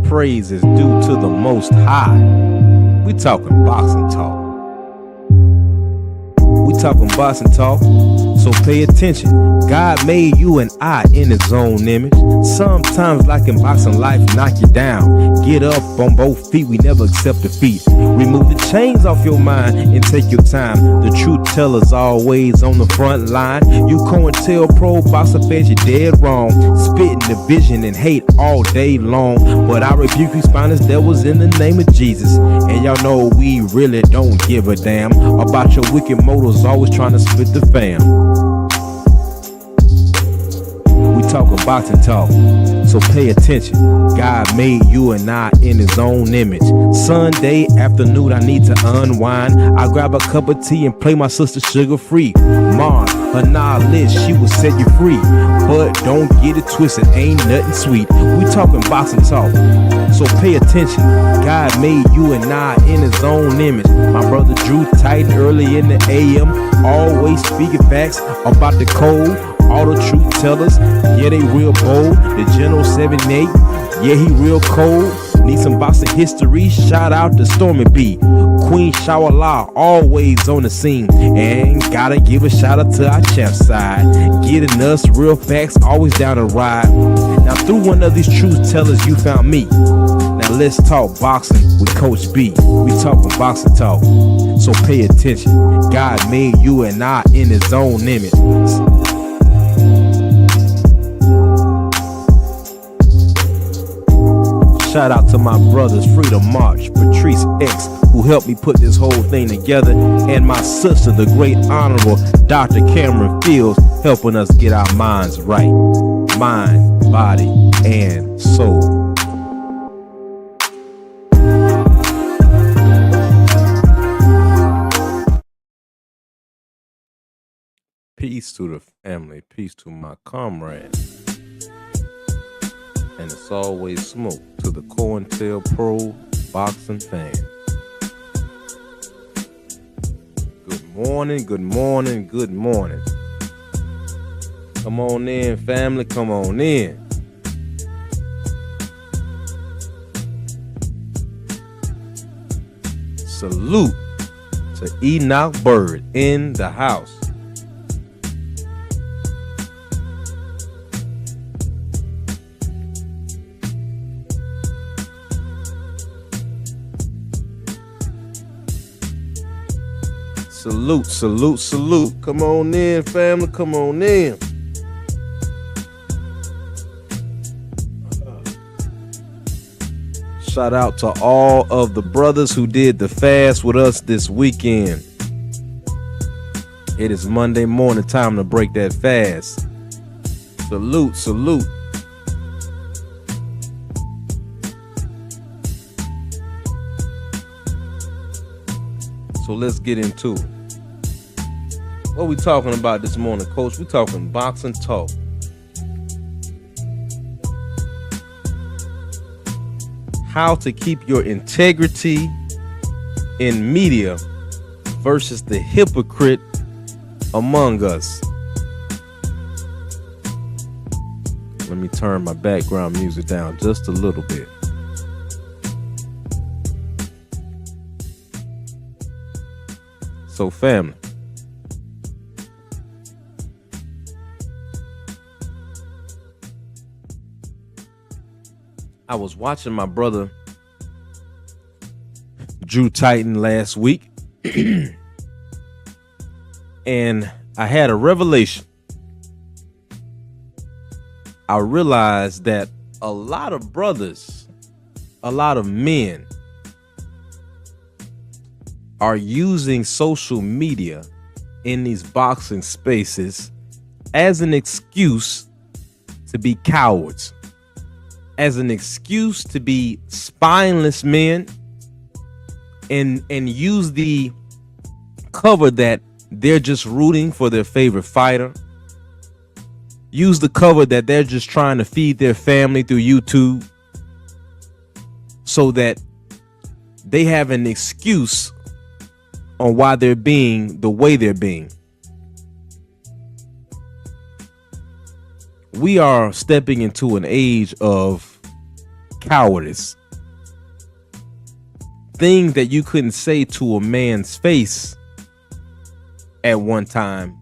praise is due to the Most High. We talking boxing talk. We talking boxing talk, so pay attention. God made you and I in his own image. Sometimes, like in boxing, life knock you down. Get up on both feet, we never accept defeat. Remove the chains off your mind and take your time. The truth teller's always on the front line. You COINTELPRO boxer fans, you're dead wrong. Spitting division and hate all day long. But I rebuke you spineless devils in the name of Jesus. And y'all know we really don't give a damn about your wicked motives, always trying to split the fam. We talking boxing talk, so pay attention. God made you and I in his own image. Sunday afternoon, I need to unwind. I grab a cup of tea and play my sister Sugar Free. Mom, her knowledge, she will set you free. But don't get it twisted, ain't nothing sweet. We talking boxing talk, so pay attention. God made you and I in his own image. My brother Drew Titan early in the AM, always speaking facts about the code. All the truth tellers, yeah, they real bold. The General 78, yeah, he real cold. Need some boxing history, shout out to Stormy B. Queen Shawala, always on the scene. And gotta give a shout out to our champ side. Getting us real facts, always down to ride. Now through one of these truth tellers, you found me. Now let's talk boxing with Coach B. We talking boxing talk, so pay attention. God made you and I in his own image. Shout out to my brothers Freedom March, Patrice X, who helped me put this whole thing together, and my sister, the great honorable Dr. Cameron Fields, helping us get our minds right. Mind, body, and soul. Peace to the family, peace to my comrades. And it's always smoke to the COINTELPRO boxing fan. Good morning, good morning, good morning. Come on in, family, come on in. Salute to Enoch Bird in the house. Salute, salute, salute. Come on in, family. Come on in. Shout out to all of the brothers who did the fast with us this weekend. It is Monday morning, time to break that fast. Salute, salute. So let's get into it. What we talking about this morning, Coach? We talking boxing talk. How to keep your integrity in media versus the hypocrite among us. Let me turn my background music down just a little bit. So family, I was watching my brother Drew Titan last week and I had a revelation. I realized that a lot of brothers, a lot of men are using social media in these boxing spaces as an excuse to be cowards, as an excuse to be spineless men, and use the cover that they're just rooting for their favorite fighter. Use the cover that they're just trying to feed their family through YouTube, so that they have an excuse on why they're being the way they're being. We are stepping into an age of cowardice. things that you couldn't say to a man's face at one time,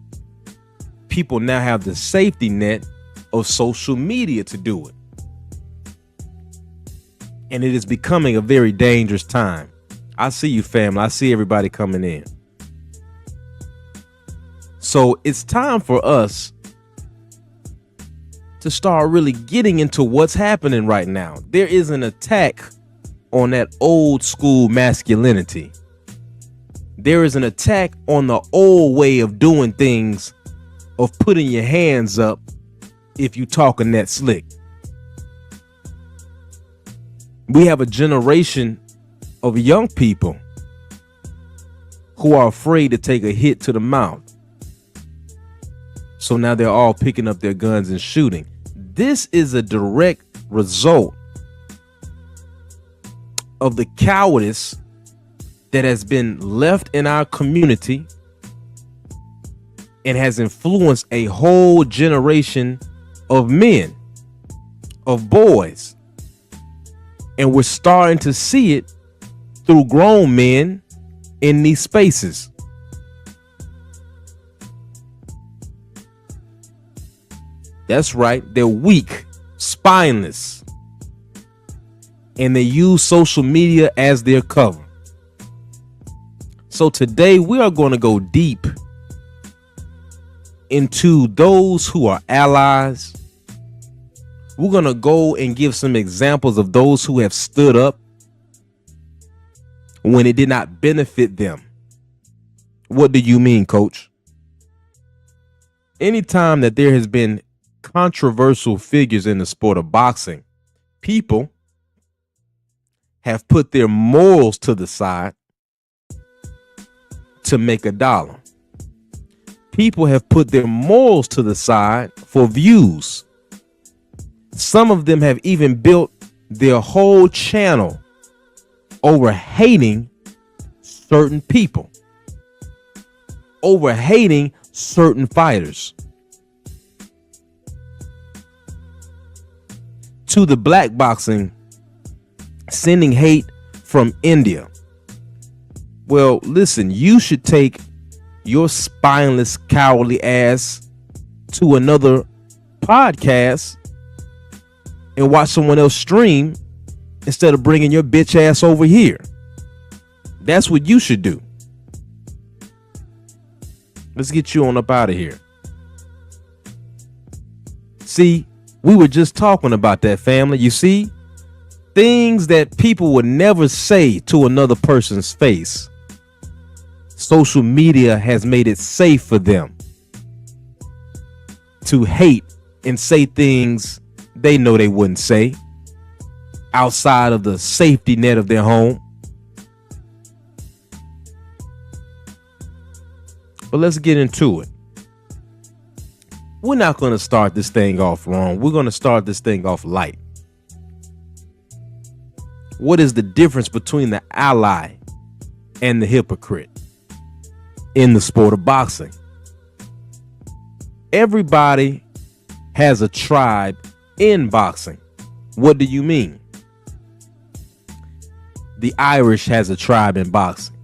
people now have the safety net of social media to do it. And it is becoming a very dangerous time. I see you, family. I see everybody coming in. So it's time for us to start really getting into what's happening right now. There is an attack on that old school masculinity. There is an attack on the old way of doing things, of putting your hands up if you talking that slick. We have a generation of young people who are afraid to take a hit to the mouth. So now they're all picking up their guns and shooting. This is a direct result of the cowardice that has been left in our community and has influenced a whole generation of men, of boys. And we're starting to see it through grown men in these spaces. That's right. They're weak, spineless, and they use social media as their cover. So today we are going to go deep into those who are allies. We're going to go and give some examples of those who have stood up when it did not benefit them. What do you mean, coach? Anytime that there has been controversial figures in the sport of boxing, people have put their morals to the side to make a dollar. People have put their morals to the side for views. Some of them have even built their whole channel over hating certain people, over hating certain fighters. To the black boxing, sending hate from India. Well, listen, you should take your spineless, cowardly ass to another podcast and watch someone else stream instead of bringing your bitch ass over here. That's what you should do. Let's get you on up out of here. See, we were just talking about that, family. You see, things that people would never say to another person's face, social media has made it safe for them to hate and say things they know they wouldn't say outside of the safety net of their home. But let's get into it. We're not going to start this thing off wrong. We're going to start this thing off light. What is the difference between the ally and the hypocrite in the sport of boxing? Everybody has a tribe in boxing. What do you mean? The Irish has a tribe in boxing.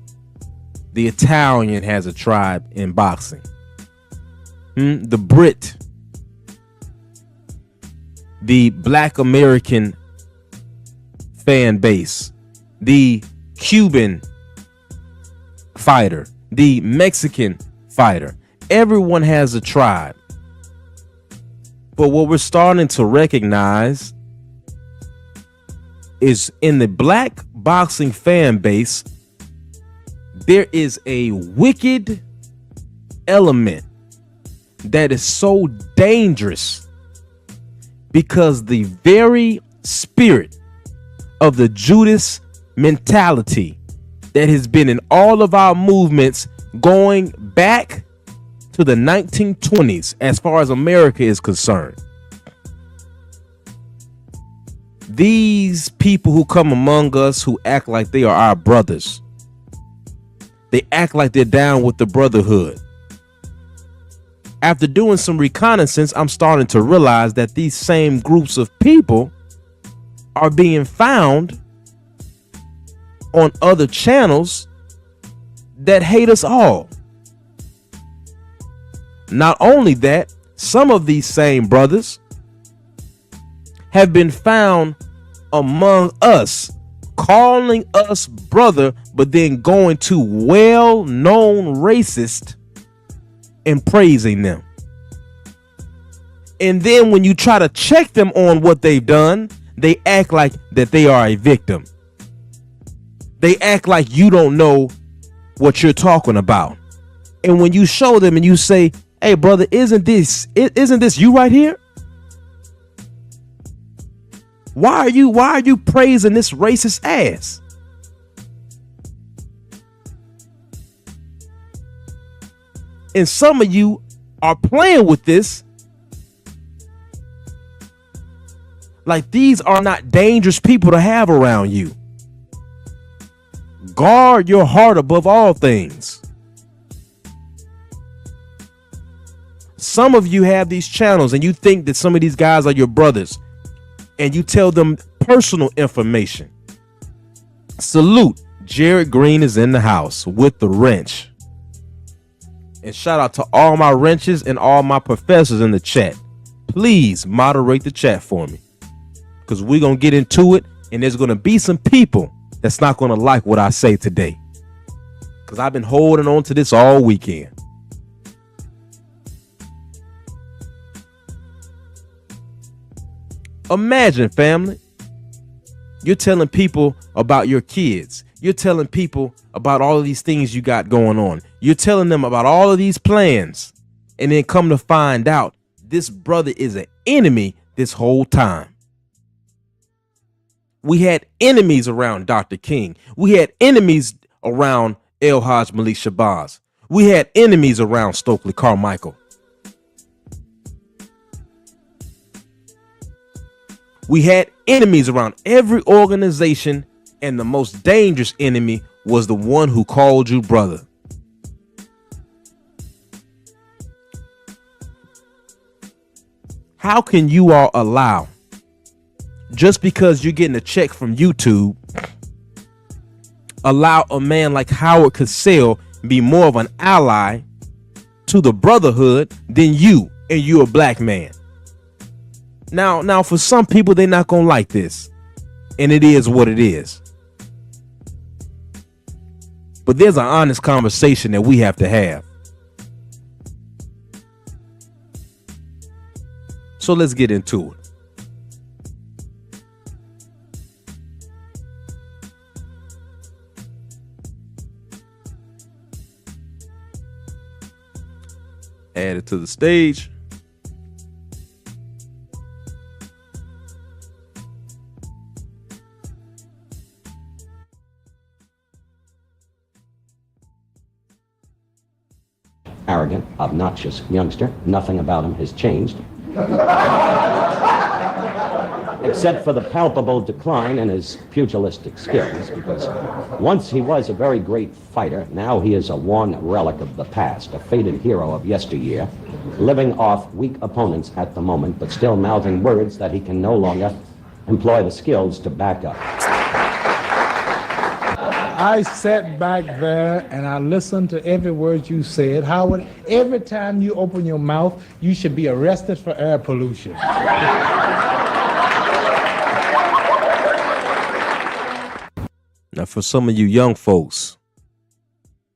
The Italian has a tribe in boxing. The Brit, the Black American fan base, the Cuban fighter, the Mexican fighter. Everyone has a tribe. But what we're starting to recognize is in the black boxing fan base, there is a wicked element that is so dangerous because the very spirit of the Judas mentality that has been in all of our movements going back to the 1920s as far as America is concerned. These people who come among us who act like they are our brothers, they act like they're down with the brotherhood. After doing some reconnaissance, I'm starting to realize that these same groups of people are being found on other channels that hate us all. Not only that, some of these same brothers have been found among us, calling us brother, but then going to well-known racists and praising them. And then when you try to check them on what they've done, they act like that they are a victim. They act like you don't know what you're talking about. And when you show them and you say, hey brother, isn't this you right here? Why are you praising this racist ass? And some of you are playing with this like these are not dangerous people to have around you. Guard your heart above all things. Some of you have these channels and you think that some of these guys are your brothers and you tell them personal information. Salute. Jared Green is in the house with the wrench. And shout out to all my wrenches and all my professors in the chat. Please moderate the chat for me, because we're going to get into it. And there's going to be some people that's not going to like what I say today, because I've been holding on to this all weekend. Imagine, family, you're telling people about your kids. You're telling people about all of these things you got going on. You're telling them about all of these plans. And then come to find out this brother is an enemy this whole time. We had enemies around Dr. King. We had enemies around El Hajj Malik Shabazz. We had enemies around Stokely Carmichael. We had enemies around every organization, and the most dangerous enemy was the one who called you brother. How can you all allow, just because you're getting a check from YouTube, allow a man like Howard Cosell be more of an ally to the brotherhood than you, and you're a black man? Now, for some people, they're not gonna like this, and it is what it is. But there's an honest conversation that we have to have. So let's get into it. Add it to the stage. Arrogant, obnoxious youngster. Nothing about him has changed. Except for the palpable decline in his pugilistic skills, because once he was a very great fighter, now he is a worn relic of the past, a faded hero of yesteryear, living off weak opponents at the moment, but still mouthing words that he can no longer employ the skills to back up. I sat back there and I listened to every word you said. Howard, every time you open your mouth, you should be arrested for air pollution. Now, for some of you young folks,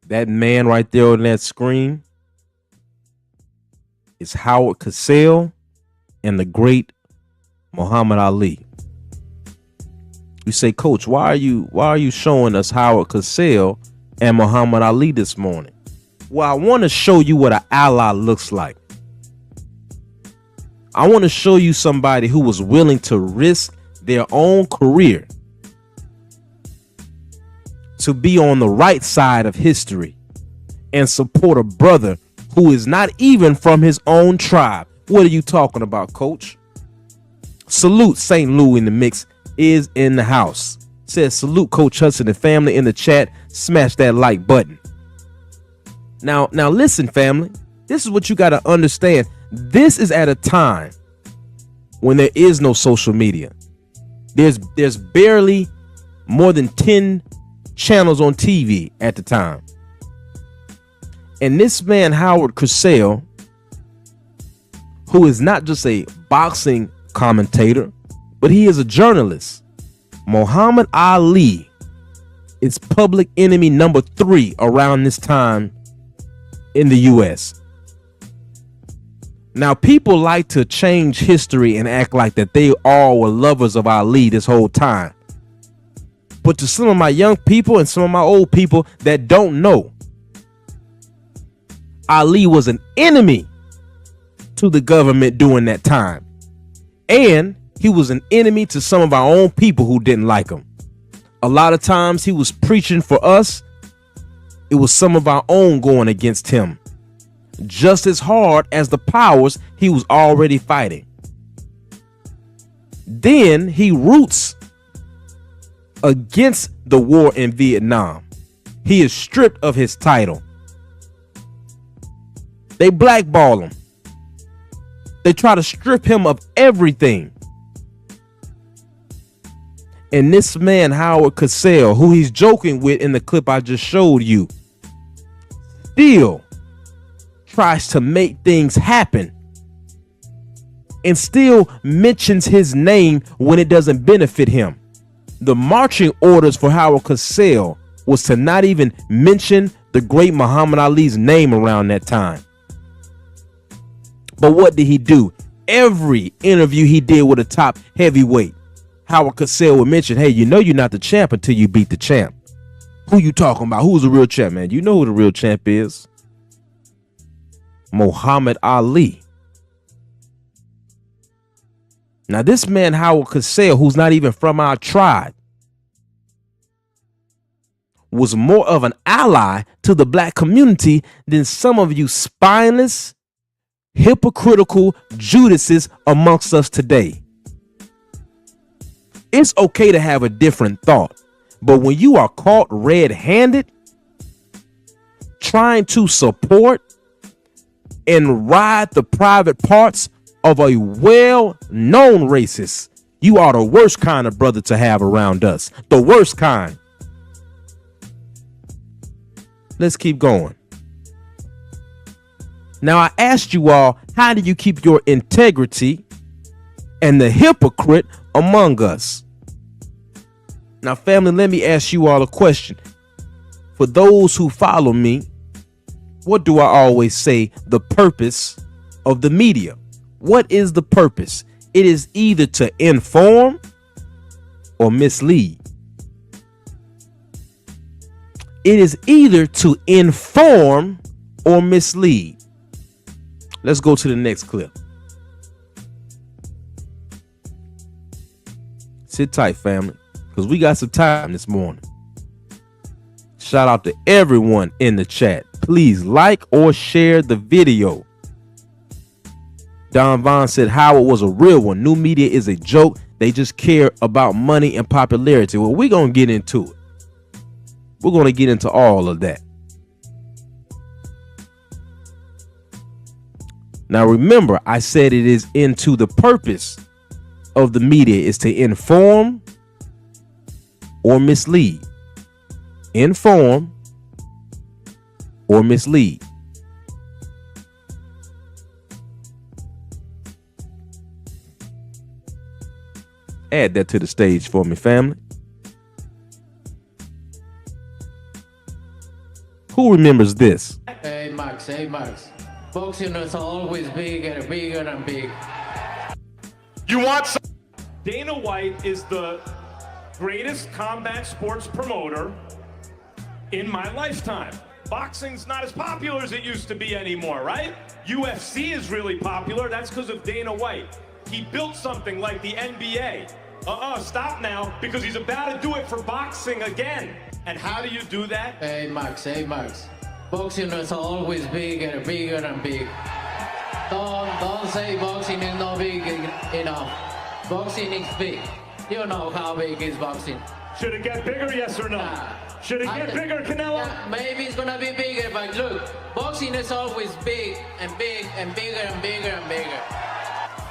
that man right there on that screen is Howard Cosell and the great Muhammad Ali. You say, Coach, why are you showing us Howard Cosell and Muhammad Ali this morning? Well, I want to show you what an ally looks like. I want to show you somebody who was willing to risk their own career to be on the right side of history and support a brother who is not even from his own tribe. What are you talking about, Coach? Salute St. Louis in the mix is in the house. Says salute Coach Hudson and family in the chat. Smash that like button. Now listen, family. This is what you got to understand. This is at a time when there is no social media. There's barely more than 10 channels on TV at the time. And this man, Howard Cosell, who is not just a boxing commentator, but he is a journalist. Muhammad Ali is public enemy number 3 around this time in the U.S. Now, people like to change history and act like that they all were lovers of Ali this whole time. But to some of my young people and some of my old people that don't know, Ali was an enemy to the government during that time. And he was an enemy to some of our own people who didn't like him. A lot of times he was preaching for us. It was some of our own going against him, just as hard as the powers he was already fighting. Then he roots against the war in Vietnam. He is stripped of his title. They blackball him. They try to strip him of everything. And this man, Howard Cosell, who he's joking with in the clip I just showed you, still tries to make things happen and still mentions his name when it doesn't benefit him. The marching orders for Howard Cosell was to not even mention the great Muhammad Ali's name around that time. But what did he do? Every interview he did with a top heavyweight, Howard Cosell would mention, hey, you know you're not the champ until you beat the champ. Who you talking about? Who's the real champ, man? You know who the real champ is. Muhammad Ali. Now, this man, Howard Cosell, who's not even from our tribe, was more of an ally to the black community than some of you spineless, hypocritical Judases amongst us today. It's okay to have a different thought, but when you are caught red-handed trying to support and ride the private parts of a well-known racist, you are the worst kind of brother to have around us. The worst kind. Let's keep going. Now, I asked you all, how do you keep your integrity and the hypocrite among us? Now, family, let me ask you all a question. For those who follow me, what do I always say? The purpose of the media. What is the purpose? It is either to inform or mislead. It is either to inform or mislead. Let's go to the next clip. Sit tight, family, because we got some time this morning. Shout out to everyone in the chat. Please like or share the video. Don Vaughn said Howard was a real one. New media is a joke. They just care about money and popularity. Well, we're going to get into it. We're going to get into all of that. Now, remember, I said it is into the purpose of the media is to inform or mislead. Inform or mislead. Add that to the stage for me, family. Who remembers this? Hey, Max. Boxing is always bigger and bigger and big. You want some? Dana White is the greatest combat sports promoter in my lifetime. Boxing's not as popular as it used to be anymore, right? UFC is really popular. That's because of Dana White. He built something like the NBA. Stop now, because he's about to do it for boxing again. And how do you do that? Hey, Max. Boxing is always bigger and bigger and big. Don't say boxing is not big enough. Boxing is big. You know how big is boxing. Should it get bigger, yes or no? Should it get bigger, Canelo? Yeah, maybe it's gonna be bigger, but look, boxing is always big and big and bigger and bigger and bigger.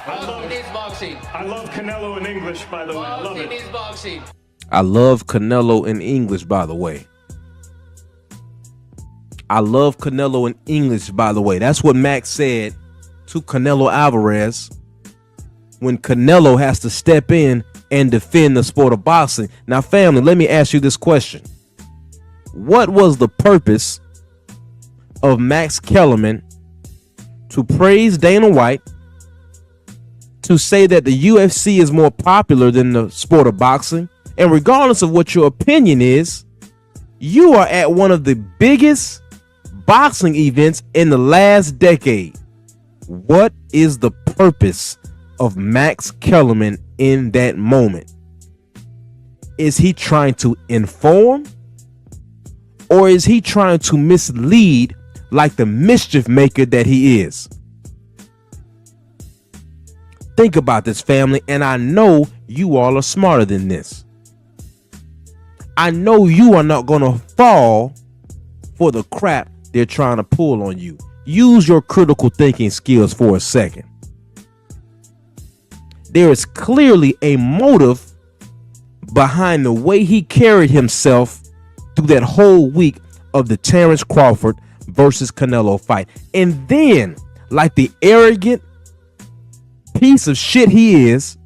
Boxing is boxing. I love Canelo in English, by the way. I love it. Boxing is boxing. I love Canelo in English, by the way. I love Canelo in English, by the way. That's what Max said to Canelo Alvarez when Canelo has to step in and defend the sport of boxing. Now, family, let me ask you this question. What was the purpose of Max Kellerman to praise Dana White, to say that the UFC is more popular than the sport of boxing? And regardless of what your opinion is, you are at one of the biggest boxing events in the last decade. What is the purpose of Max Kellerman in that moment? Is he trying to inform, or is he trying to mislead like the mischief maker that he is? Think about this, family, and I know you all are smarter than this. I know you are not going to fall for the crap they're trying to pull on you. Use your critical thinking skills for a second. There is clearly a motive behind the way he carried himself through that whole week of the Terrence Crawford versus Canelo fight. And then, like the arrogant piece of shit he is,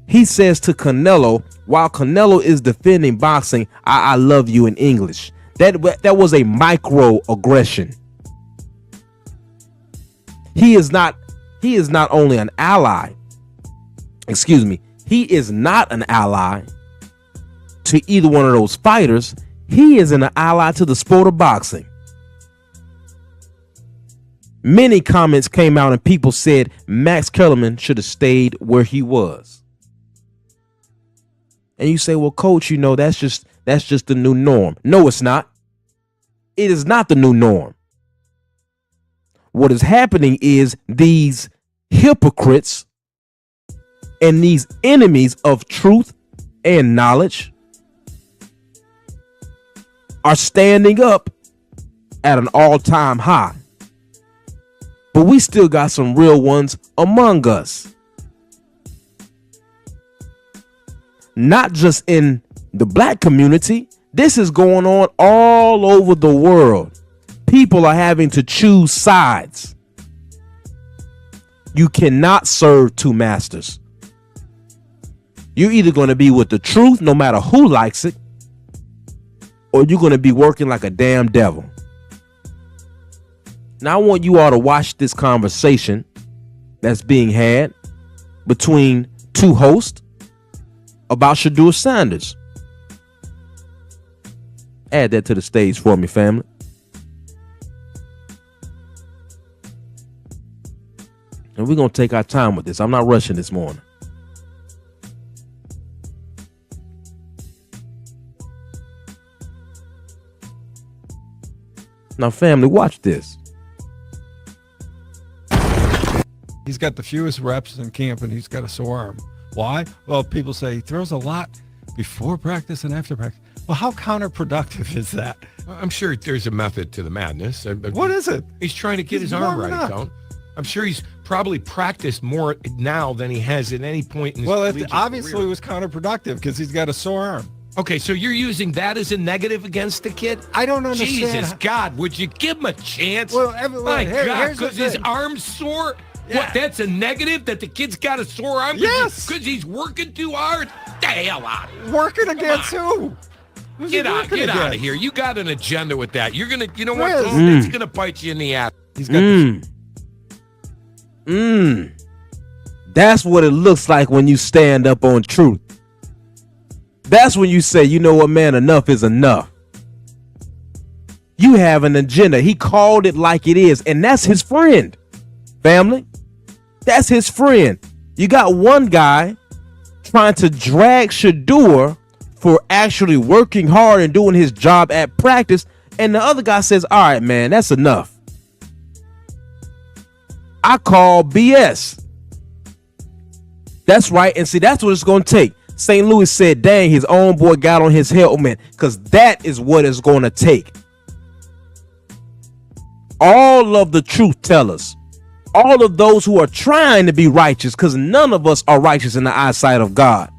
he says to Canelo, while Canelo is defending boxing, I love you in English. That was a microaggression. He is not only an ally. Excuse me. He is not an ally to either one of those fighters. He is an ally to the sport of boxing. Many comments came out and people said Max Kellerman should have stayed where he was. And you say, well, coach, that's just the new norm. No, it's not. It is not the new norm. What is happening is these hypocrites and these enemies of truth and knowledge are standing up at an all-time high. But we still got some real ones among us. Not just in the black community. This is going on all over the world. People are having to choose sides. You cannot serve two masters. You're either going to be with the truth, no matter who likes it, or you're going to be working like a damn devil. Now, I want you all to watch this conversation that's being had between two hosts about Shedeur Sanders. Add that to the stage for me, family. And we're going to take our time with this. I'm not rushing this morning. Now, family, watch this. He's got the fewest reps in camp, and he's got a sore arm. Why? Well, people say he throws a lot before practice and after practice. Well, how counterproductive is that? I'm sure there's a method to the madness. What is it? He's trying to get his arm right, Tone. I'm sure he's probably practiced more now than he has at any point in his Well, collegiate it obviously career. was counterproductive because he's got a sore arm. Okay, so you're using that as a negative against the kid? I don't understand. Jesus, God, would you give him a chance? Well, My God, here's the because his thing. arm's sore? Yeah. What, that's a negative? That the kid's got a sore arm? Yes. Because he's working too hard? The hell out of here. Working against who? Who's he Get out working of against? here. You got an agenda with that. You're going to, you know what? Riz. Tone? It's going to bite you in the ass. He's got That's what it looks like when you stand up on truth. That's when you say, you know what, man, enough is enough. You have an agenda. He called it like it is, and that's his friend. Family, that's his friend. You got one guy trying to drag Shedeur for actually working hard and doing his job at practice, and the other guy says, all right, man, that's enough. I call BS. That's right, and see, that's what it's going to take. St. Louis said, dang, his own boy got on his helmet, because that is what it's going to take. All of the truth tellers, all of those who are trying to be righteous, because none of us are righteous in the eyesight of God.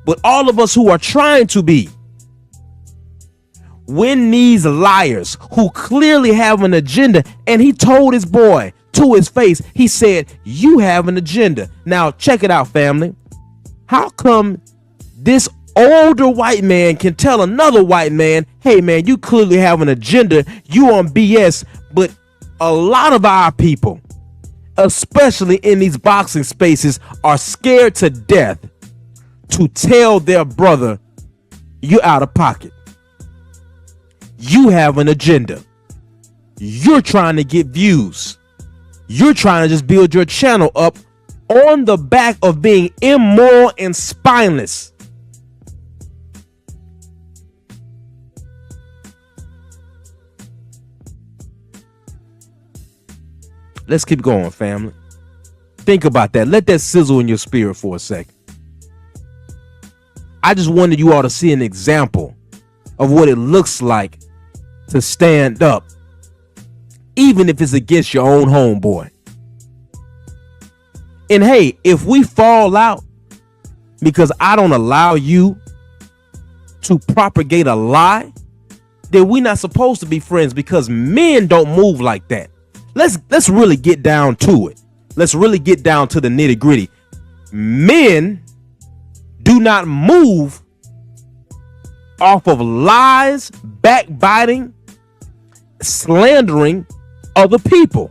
but all of us who are trying to be. When these liars who clearly have an agenda, and he told his boy to his face, he said, you have an agenda. Now check it out, family. How come this older white man can tell another white man, hey man, you clearly have an agenda, you on BS, but a lot of our people, especially in these boxing spaces, are scared to death to tell their brother, you're out of pocket. You have an agenda. You're trying to get views. You're trying to just build your channel up on the back of being immoral and spineless. Let's keep going, family. Think about that. Let that sizzle in your spirit for a second. I just wanted you all to see an example of what it looks like to stand up, even if it's against your own homeboy. And hey, if we fall out because I don't allow you to propagate a lie, then we're not supposed to be friends, because men don't move like that. Let's really get down to it. Let's really get down to the nitty gritty. Men do not move off of lies, backbiting, slandering other people.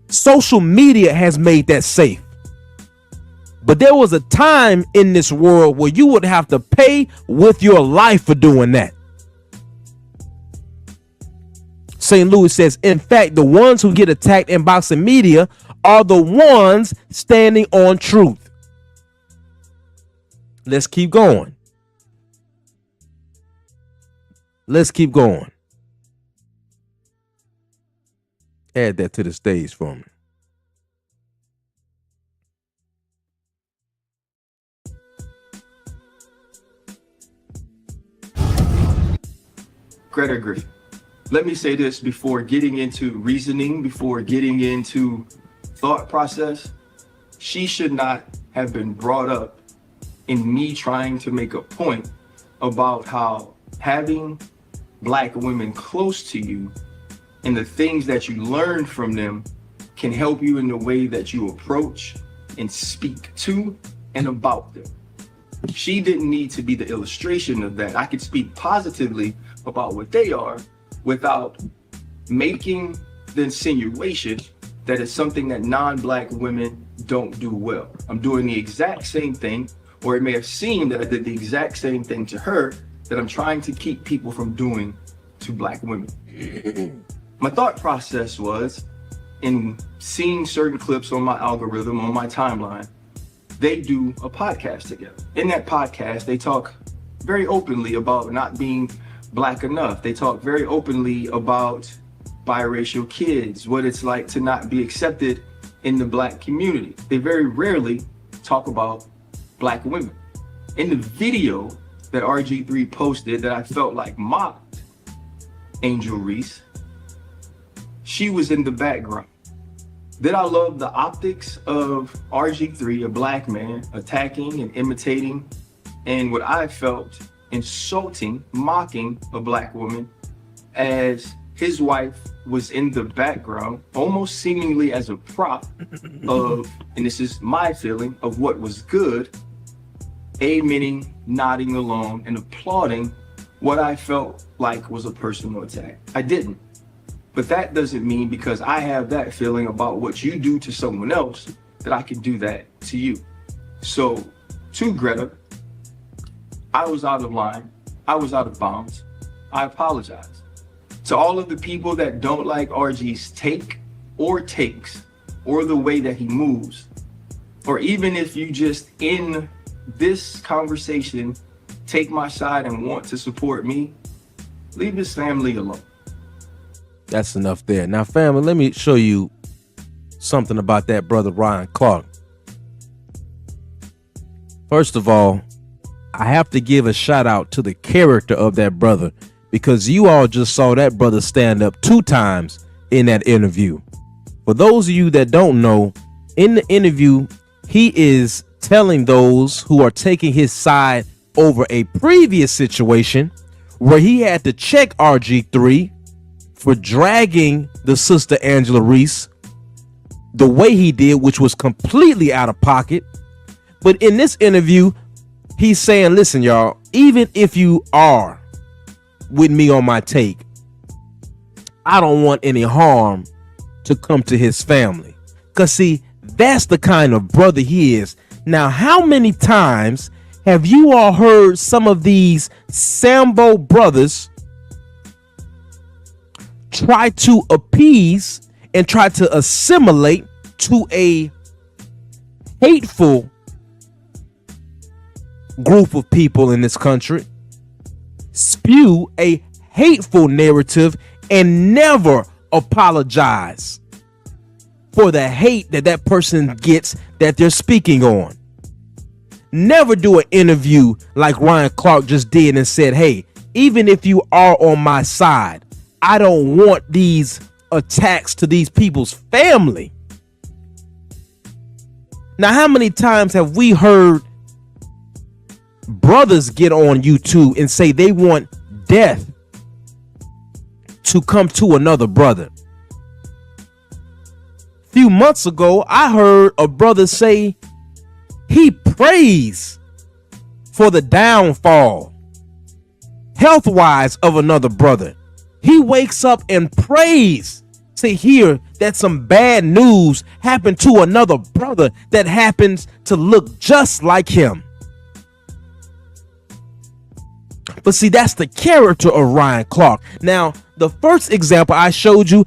Social media has made that safe. But there was a time in this world where you would have to pay with your life for doing that. St. Louis says, in fact, the ones who get attacked in boxing media are the ones standing on truth. Let's keep going. Let's keep going. Add that to the stage for me. Greta Griffin. Let me say this before getting into reasoning, before getting into thought process. She should not have been brought up in me trying to make a point about how having Black women close to you and the things that you learn from them can help you in the way that you approach and speak to and about them. She didn't need to be the illustration of that. I could speak positively about what they are without making the insinuation that it's something that non-Black women don't do well. I'm doing the exact same thing, or it may have seemed that I did the exact same thing to her that I'm trying to keep people from doing to Black women. My thought process was, in seeing certain clips on my algorithm, on my timeline, they do a podcast together. In that podcast, they talk very openly about not being Black enough. They talk very openly about biracial kids, what it's like to not be accepted in the Black community. They very rarely talk about Black women. In the video that RG3 posted that I felt like mocked Angel Reese, she was in the background. Did I love the optics of RG3, a Black man, attacking and imitating, and what I felt insulting, mocking a Black woman as his wife was in the background, almost seemingly as a prop of, and this is my feeling, of what was good, amening, nodding along, and applauding what I felt like was a personal attack. I didn't. But that doesn't mean because I have that feeling about what you do to someone else that I can do that to you. So, to Greta, I was out of line. I was out of bounds. I apologize. To all of the people that don't like RG's take or takes or the way that he moves, or even if you just in this conversation take my side and want to support me, leave his family alone. That's enough there. Now, family, let me show you something about that brother Ryan Clark. First of all, I have to give a shout out to the character of that brother, because you all just saw that brother stand up 2 times in that interview. For those of you that don't know, in the interview, he is telling those who are taking his side over a previous situation where he had to check RG3 for dragging the sister Angela Reese the way he did, which was completely out of pocket. But in this interview, he's saying, listen, y'all, even if you are with me on my take, I don't want any harm to come to his family. Because, see, that's the kind of brother he is. Now, how many times have you all heard some of these Sambo brothers try to appease and try to assimilate to a hateful group of people in this country, spew a hateful narrative, and never apologize for the hate that that person gets that they're speaking on? Never do an interview like Ryan Clark just did and said, hey, even if you are on my side, I don't want these attacks to these people's family. Now, how many times have we heard brothers get on YouTube and say they want death to come to another brother? A few months ago, I heard a brother say he prays for the downfall, health-wise, of another brother. He wakes up and prays to hear that some bad news happened to another brother that happens to look just like him. But see, that's the character of Ryan Clark. Now, the first example I showed you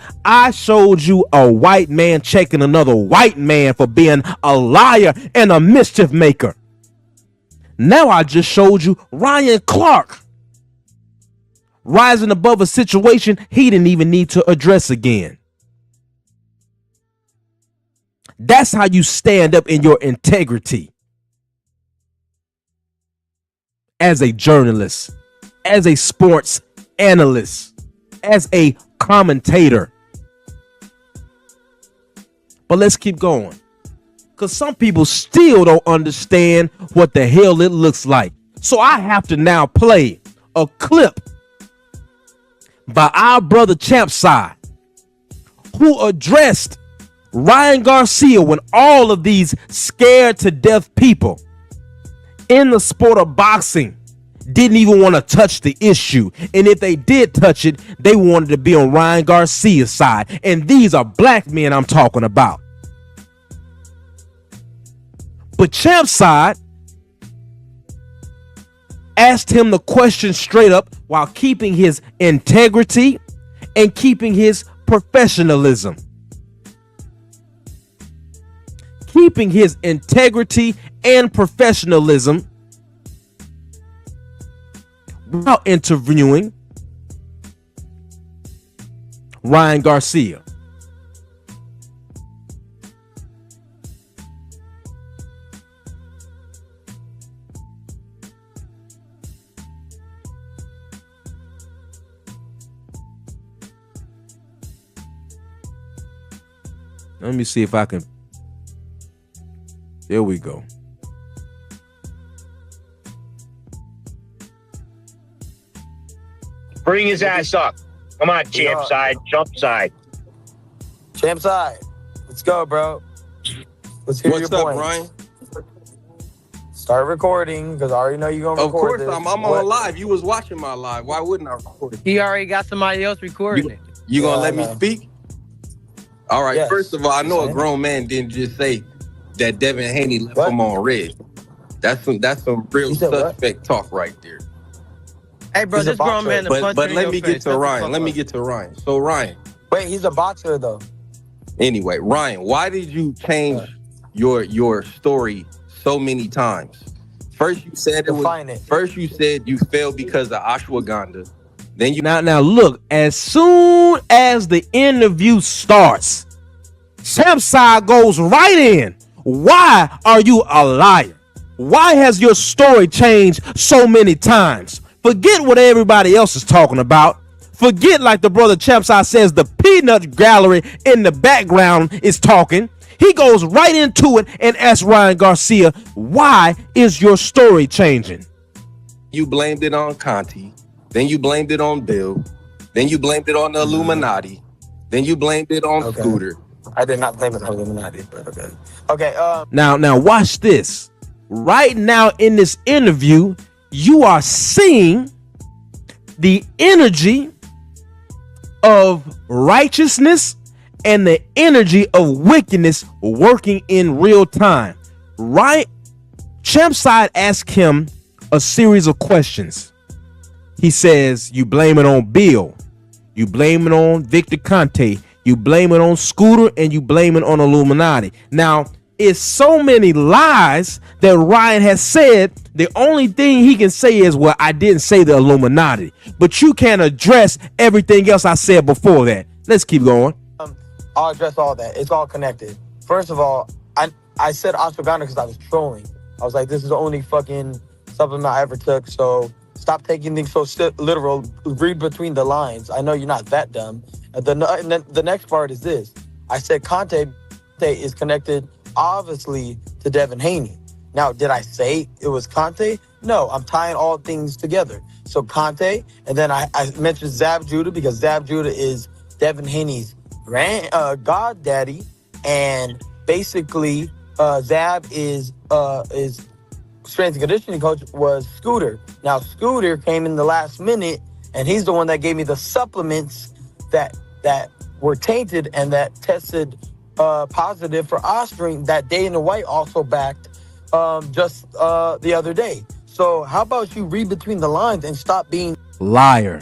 a white man checking another white man for being a liar and a mischief maker. Now I just showed you Ryan Clark rising above a situation he didn't even need to address again. That's how you stand up in your integrity as a journalist, as a sports analyst, as a commentator. But let's keep going, because some people still don't understand what the hell it looks like. So I have to now play a clip by our brother Champside, who addressed Ryan Garcia when all of these scared to death people in the sport of boxing didn't even want to touch the issue. And if they did touch it, they wanted to be on Ryan Garcia's side. And these are black men I'm talking about. But Champside asked him the question straight up while keeping his integrity and keeping his professionalism. Keeping his integrity and professionalism while interviewing Ryan Garcia. Let me see if I can. There we go. Bring his ass up. Come on, champ side, jump side. Champ side. Let's go, bro. Let's hear What's your up, point. Ryan? Start recording, because I already know you're going to record this. Of course, I'm on live. You was watching my live. Why wouldn't I record it? He already got somebody else recording it. You gonna let me speak? All right. Yes. First of all, I know a grown man didn't just say that Devin Haney left him on red. That's some real suspect talk right there. Hey, bro, this grown man. But let me get to Ryan. Let me get to Ryan. So Ryan. Wait, he's a boxer though. Anyway, Ryan, why did you change your story so many times? First you said First you said you failed because of ashwagandha. Then you now look, as soon as the interview starts, Champside goes right in. Why are you a liar? Why has your story changed so many times? Forget what everybody else is talking about. Forget, like the brother Champside says, the peanut gallery in the background is talking. He goes right into it and asks Ryan Garcia, why is your story changing? You blamed it on Conti. Then you blamed it on Bill. Then you blamed it on the Illuminati. Then you blamed it on Scooter. I did not blame it on Illuminati, but okay. Okay. Now watch this. Right now in this interview, you are seeing the energy of righteousness and the energy of wickedness working in real time. Right? Champside asked him a series of questions. He says, you blame it on Bill. You blame it on Victor Conte. You blame it on Scooter, and you blame it on Illuminati. Now, it's so many lies that Ryan has said. The only thing he can say is, well, I didn't say the Illuminati. But you can't address everything else I said before that. Let's keep going. I'll address all that. It's all connected. First of all, I said ashwagandha because I was trolling. I was like, this is the only fucking supplement I ever took, so stop taking things so literal. Read between the lines. I know you're not that dumb. The next part is this. I said Conte is connected, obviously, to Devin Haney. Now, did I say it was Conte? No, I'm tying all things together. So Conte, and then I mentioned Zab Judah because Zab Judah is Devin Haney's goddaddy, and basically Zab is strength and conditioning coach was Scooter. Now Scooter came in the last minute, and he's the one that gave me the supplements that were tainted and that tested positive for Ostring that Dana White also backed just the other day. So how about you read between the lines and stop being liar,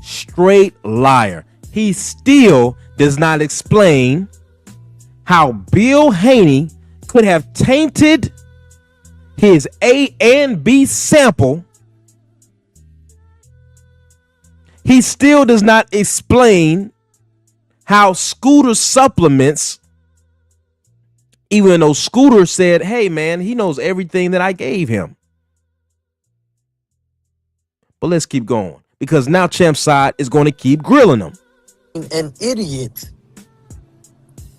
straight liar. He still does not explain how Bill Haney could have tainted his A and B sample. He still does not explain how Scooter supplements, even though Scooter said, hey man, he knows everything that I gave him. But let's keep going, because now Champside is going to keep grilling him. an idiot.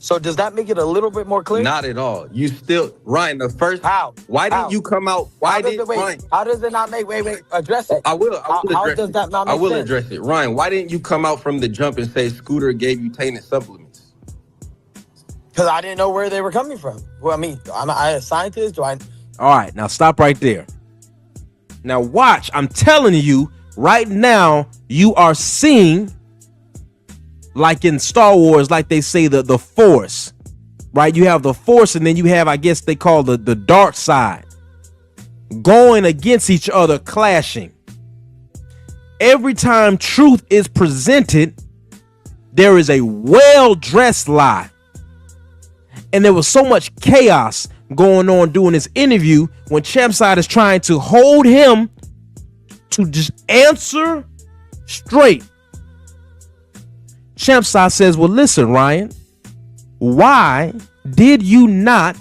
So does that make it a little bit more clear? Not at all. You still, Ryan, the first. How? Why didn't you come out? Why did Ryan? How does it not make, wait, address it. I will How does that not make sense? I will address it. Ryan, why didn't you come out from the jump and say Scooter gave you tainted supplements? Because I didn't know where they were coming from. Well, I mean, am I a scientist? Do I? All right, now stop right there. Now watch, I'm telling you right now, you are seeing, like in Star Wars, like they say the Force, right? You have the Force, and then you have, I guess they call the dark side, going against each other, clashing. Every time truth is presented, there is a well-dressed lie. And there was so much chaos going on during this interview when Champside is trying to hold him to just answer straight. Champside says, well, listen, Ryan, why did you not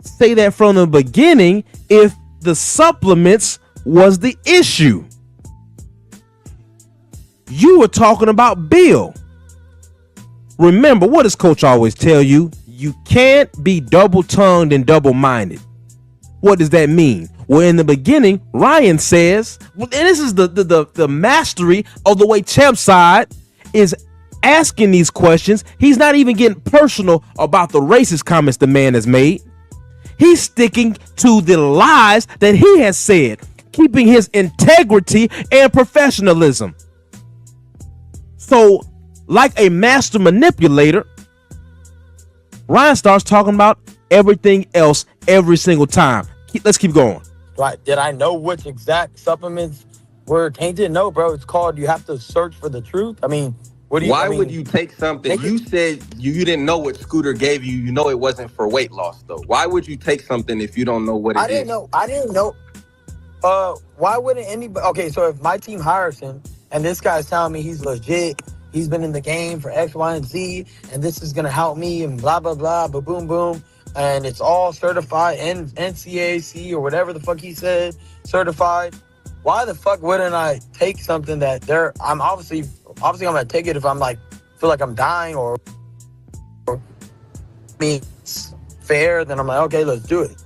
say that from the beginning if the supplements was the issue? You were talking about Bill. Remember, what does Coach always tell you? You can't be double-tongued and double-minded. What does that mean? Well, in the beginning, Ryan says, and this is the mastery of the way Champside is asking these questions. He's not even getting personal about the racist comments the man has made. He's sticking to the lies that he has said, keeping his integrity and professionalism. So, like a master manipulator, Ryan starts talking about everything else every single time. Let's keep going. Right. Did I know which exact supplements were tainted? No, bro. It's called, you have to search for the truth. I mean, what do you Why would you take something? You said you didn't know what Scooter gave you. You know it wasn't for weight loss, though. Why would you take something if you don't know what it is? I didn't know. Why wouldn't anybody? Okay, so if my team hires him and this guy's telling me he's legit, he's been in the game for X, Y, and Z, and this is going to help me and blah, blah, blah, boom, boom, and it's all certified, NCAC or whatever the fuck he said, certified. Why the fuck wouldn't I take something that I'm obviously I'm going to take it if I'm like, feel like I'm dying or I mean, fair, then I'm like, okay, let's do it.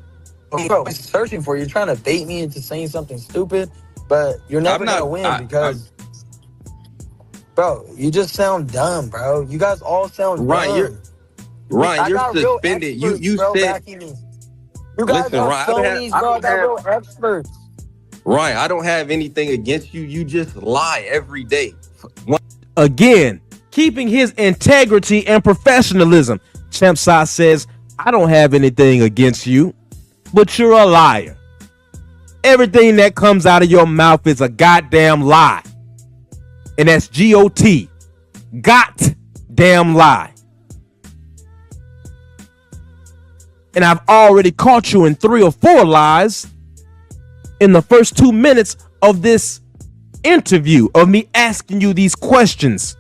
But bro, I'm searching for you. You're trying to bait me into saying something stupid, but you're never going to win because, bro, you just sound dumb, bro. You guys all sound dumb. Ryan, you're suspended. You said... You guys are phonies, bro. I got real experts. Ryan, I don't have anything against you. You just lie every day. Again, keeping his integrity and professionalism. Champside says, I don't have anything against you, but you're a liar. Everything that comes out of your mouth is a goddamn lie. And that's G-O-T. Goddamn lie. And I've already caught you in 3 or 4 lies in the first 2 minutes of this interview, of me asking you these questions.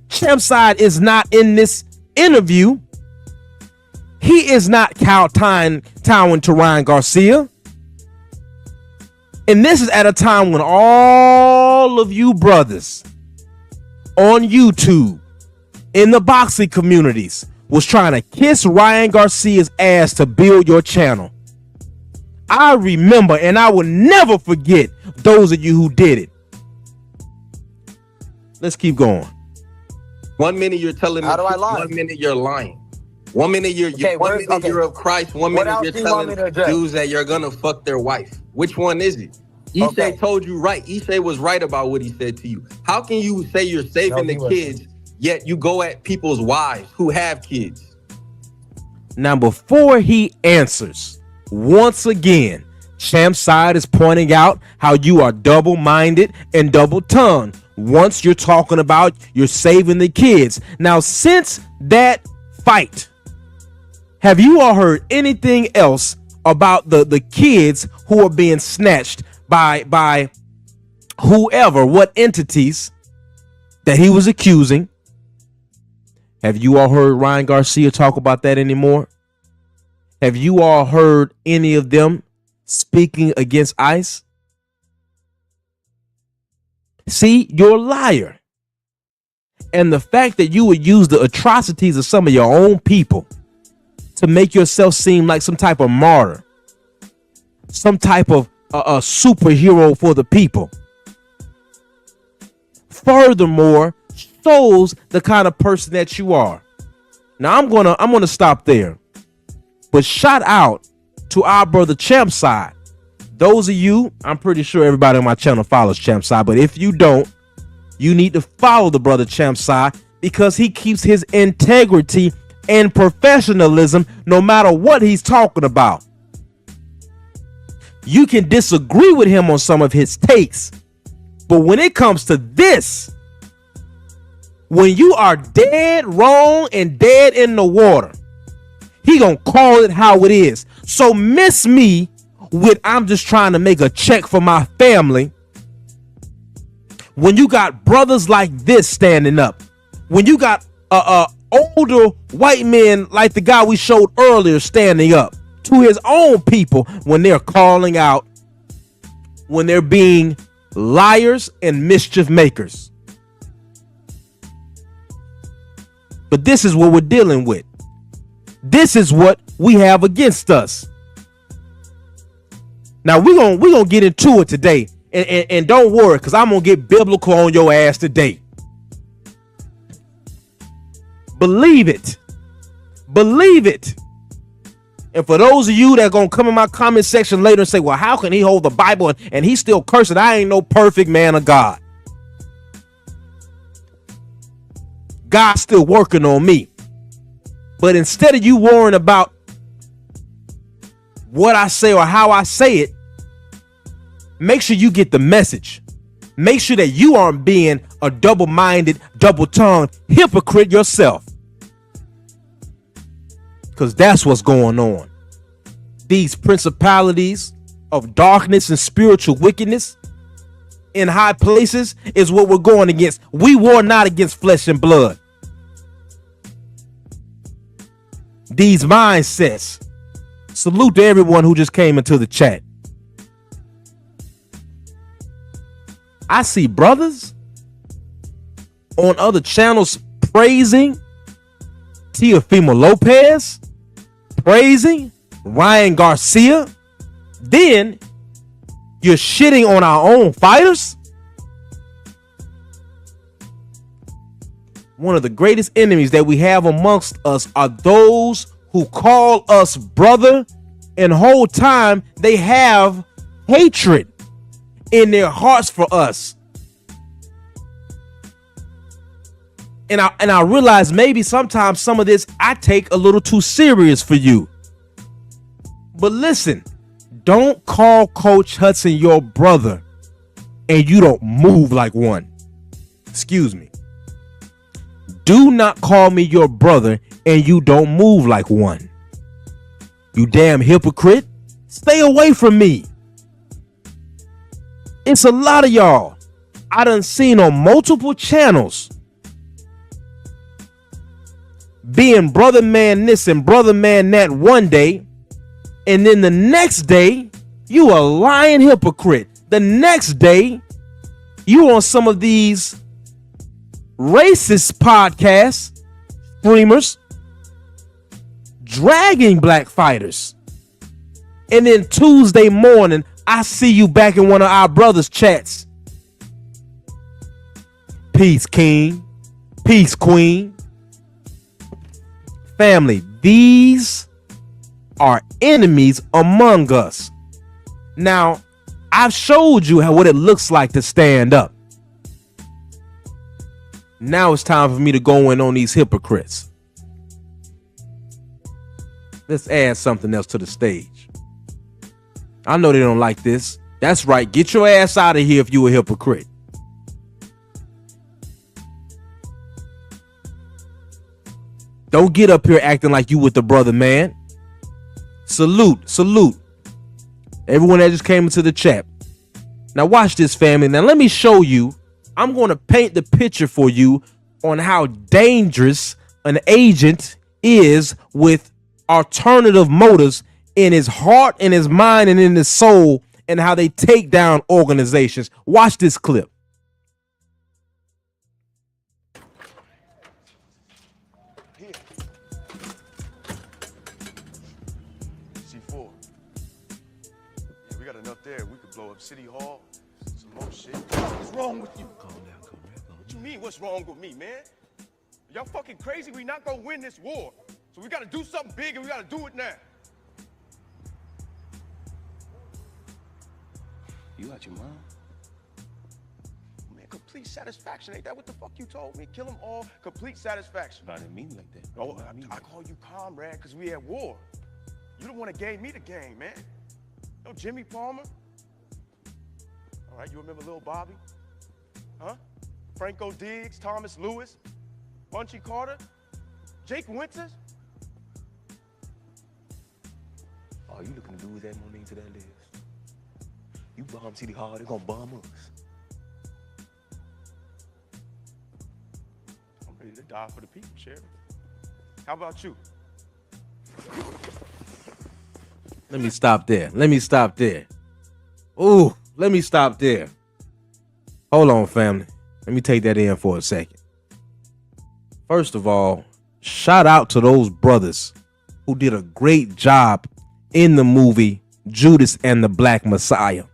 Champside is not in this interview. He is not kowtowing to Ryan Garcia. And this is at a time when all of you brothers on YouTube, in the boxing communities, was trying to kiss Ryan Garcia's ass to build your channel. I remember, and I will never forget those of you who did it. Let's keep going. 1 minute you're telling me, 1 minute you're lying. 1 minute you're of Christ. 1 minute you're telling dudes that you're gonna fuck their wife. Which one is it? Ishay told you right. Ishay was right about what he said to you. How can you say you're saving the kids, yet you go at people's wives who have kids? Now, before he answers, once again, Champside is pointing out how you are double-minded and double-tongued. Once you're talking about you're saving the kids. Now, since that fight, have you all heard anything else about the kids who are being snatched by whoever, what entities that he was accusing? Have you all heard Ryan Garcia talk about that anymore? Have you all heard any of them speaking against ICE? See, you're a liar. And the fact that you would use the atrocities of some of your own people to make yourself seem like some type of martyr, some type of a superhero for the people, furthermore, shows the kind of person that you are. Now I'm gonna stop there, but shout out to our brother Champside. Those of you, I'm pretty sure everybody on my channel follows Champside, but if you don't, you need to follow the brother Champside because he keeps his integrity and professionalism no matter what he's talking about. You can disagree with him on some of his takes, but when it comes to this, when you are dead wrong and dead in the water, he gonna call it how it is. So miss me with I'm just trying to make a check for my family when you got brothers like this standing up, when you got older white men like the guy we showed earlier standing up to his own people when they're calling out, when they're being liars and mischief makers. But this is what we're dealing with. This is what we have against us. Now we're gonna get into it today, and don't worry, because I'm gonna get biblical on your ass today. Believe it. Believe it. And for those of you that are gonna come in my comment section later and say, well, how can he hold the Bible and he's still cursing? I ain't no perfect man of God. God's still working on me. But instead of you worrying about what I say or how I say it, make sure you get the message. Make sure that you aren't being a double-minded, double-tongued hypocrite yourself. Because that's what's going on. These principalities of darkness and spiritual wickedness in high places is what we're going against. We war not against flesh and blood. These mindsets. Salute to everyone who just came into the chat. I see brothers on other channels praising, Teofimo Lopez, praising Ryan Garcia. Then you're shitting on our own fighters. One of the greatest enemies that we have amongst us are those who call us brother, and whole time they have hatred in their hearts for us. And I realize maybe sometimes some of this I take a little too serious for you. But listen, don't call Coach Hudson your brother and you don't move like one. Excuse me. Do not call me your brother and you don't move like one. You damn hypocrite. Stay away from me. It's a lot of y'all I done seen on multiple channels being brother man this and brother man that one day, and then the next day you a lying hypocrite. The next day you on some of these racist podcast streamers dragging black fighters, and then Tuesday morning I see you back in one of our brothers' chats. Peace, king. Peace, queen. Family, these are enemies among us. Now, I've showed you what it looks like to stand up. Now it's time for me to go in on these hypocrites. Let's add something else to the stage. I know they don't like this. That's right. Get your ass out of here if you a hypocrite. Don't get up here acting like you with the brother, man. Salute. Everyone that just came into the chat. Now watch this, family. Now let me show you. I'm going to paint the picture for you on how dangerous an agent is with alternative motives in his heart, in his mind, and in his soul, and how they take down organizations. Watch this clip. C4. Yeah, we got enough there. We could blow up City Hall. Some more shit. What's wrong with you? Calm down. What you mean, what's wrong with me, man? Y'all fucking crazy? We not gonna win this war. So we gotta do something big, and we gotta do it now. You out your mind? Man, complete satisfaction. Ain't that what the fuck you told me? Kill them all, complete satisfaction. I didn't mean like that. Oh, I call you comrade because we at war. You don't want to gave me the game, man. No Jimmy Palmer. All right, you remember Lil Bobby? Huh? Franco Diggs, Thomas Lewis, Bunchy Carter, Jake Winters. All you looking to do is add more names to that list. You bomb City Hall, they're gonna bomb us. I'm ready to die for the people, Sheriff. How about you? Let me stop there. Ooh, let me stop there. Hold on, family. Let me take that in for a second. First of all, shout out to those brothers who did a great job in the movie Judas and the Black Messiah.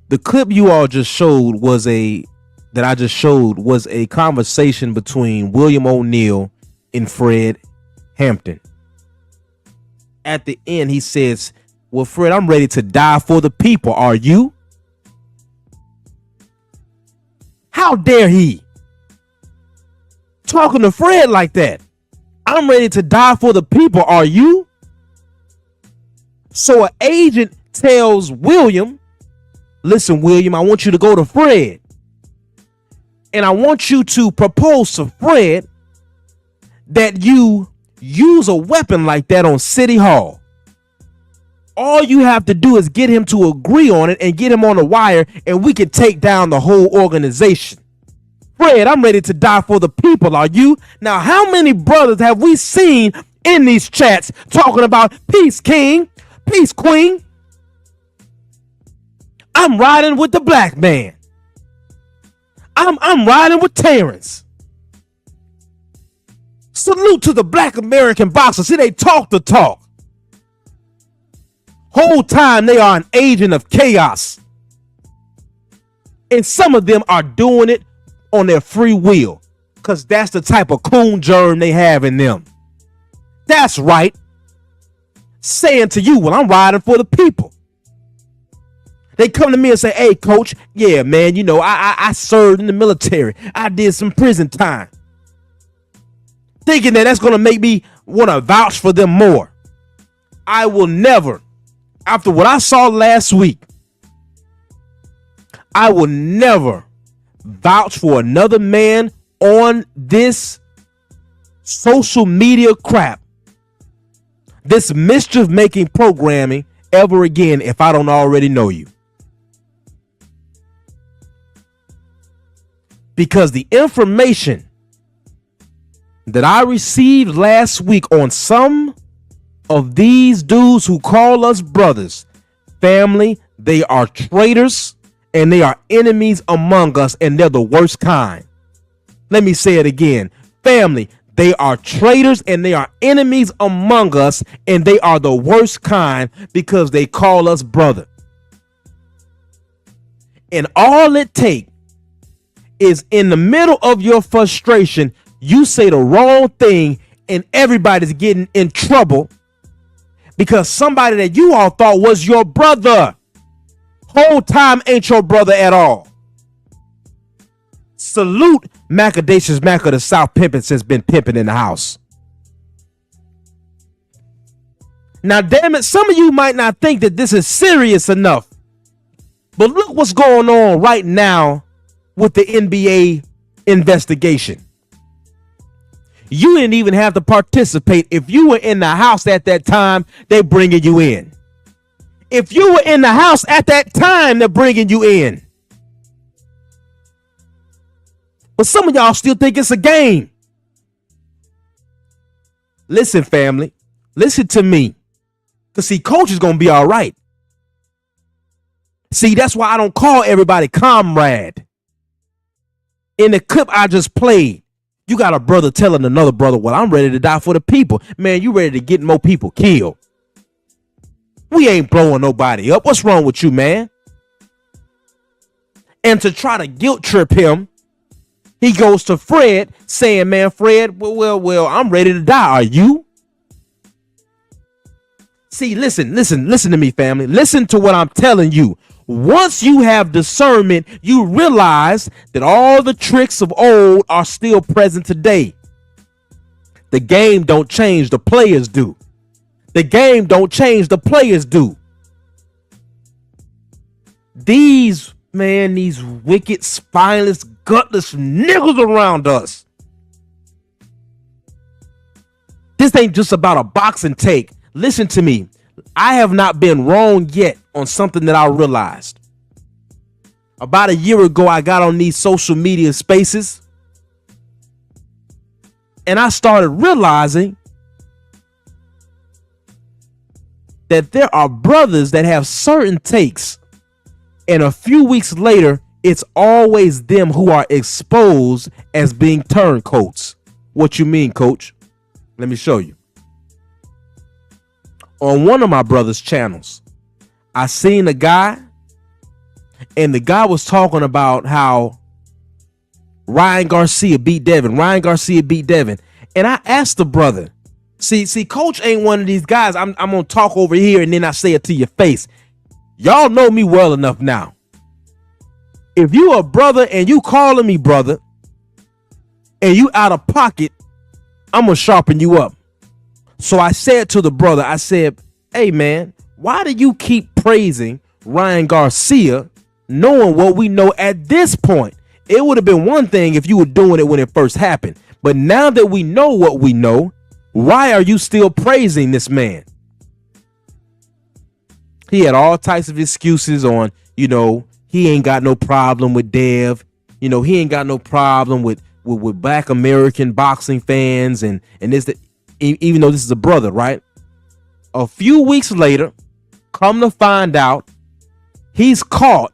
The clip you all just showed was a conversation between William O'Neal and Fred Hampton. At the end, he says, "Well, Fred, I'm ready to die for the people. Are you?" How dare he? Talking to Fred like that. I'm ready to die for the people. Are you? So an agent tells William, "Listen, William, I want you to go to Fred. And I want you to propose to Fred that you use a weapon like that on City Hall. All you have to do is get him to agree on it and get him on the wire, and we can take down the whole organization. Fred, I'm ready to die for the people. Are you?" Now, how many brothers have we seen in these chats talking about peace, king, peace, queen? I'm riding with the black man. I'm riding with Terrence. Salute to the black American boxers. See, they talk the talk. Whole time they are an agent of chaos. And some of them are doing it on their free will, because that's the type of coon germ they have in them. That's right. Saying to you, well, I'm riding for the people. They come to me and say, hey, coach, yeah, man, you know, I served in the military. I did some prison time. Thinking that that's going to make me want to vouch for them more. I will never, after what I saw last week, I will never vouch for another man on this social media crap, this mischief-making programming ever again if I don't already know you. Because the information that I received last week on some of these dudes who call us brothers, family, they are traitors and they are enemies among us, and they're the worst kind. Let me say it again. Family, they are traitors and they are enemies among us, and they are the worst kind because they call us brother. And all it takes is in the middle of your frustration, you say the wrong thing and everybody's getting in trouble because somebody that you all thought was your brother whole time ain't your brother at all. Salute Macadacious Mac of the South pimping since been pimping in the house. Now, damn it, some of you might not think that this is serious enough, but look what's going on right now with the NBA investigation. You didn't even have to participate. If you were in the house at that time, they're bringing you in. If you were in the house at that time, they're bringing you in. But some of y'all still think it's a game. Listen, family, listen to me. Because, see, coach is going to be all right. See, that's why I don't call everybody comrade. In the clip I just played, you got a brother telling another brother, well, I'm ready to die for the people. Man, you ready to get more people killed. We ain't blowing nobody up. What's wrong with you, man? And to try to guilt trip him, he goes to Fred saying, man, Fred, well, I'm ready to die. Are you? See, listen to me, family. Listen to what I'm telling you. Once you have discernment, you realize that all the tricks of old are still present today. The game don't change, the players do. The game don't change, the players do. These wicked, spineless, gutless niggas around us. This ain't just about a boxing take. Listen to me. I have not been wrong yet on something that I realized. About a year ago, I got on these social media spaces and I started realizing that there are brothers that have certain takes, and a few weeks later, it's always them who are exposed as being turncoats. What you mean, coach? Let me show you. On one of my brother's channels, I seen a guy, and the guy was talking about how Ryan Garcia beat Devin. And I asked the brother, see, coach ain't one of these guys. I'm going to talk over here and then I say it to your face. Y'all know me well enough now. If you a brother and you calling me brother and you out of pocket, I'm going to sharpen you up. So I said to the brother, I said, hey, man, why do you keep praising Ryan Garcia knowing what we know at this point? It would have been one thing if you were doing it when it first happened. But now that we know what we know, why are you still praising this man? He had all types of excuses on, he ain't got no problem with Dev. He ain't got no problem with black American boxing fans and this, that, even though this is a brother, right? A few weeks later, come to find out, he's caught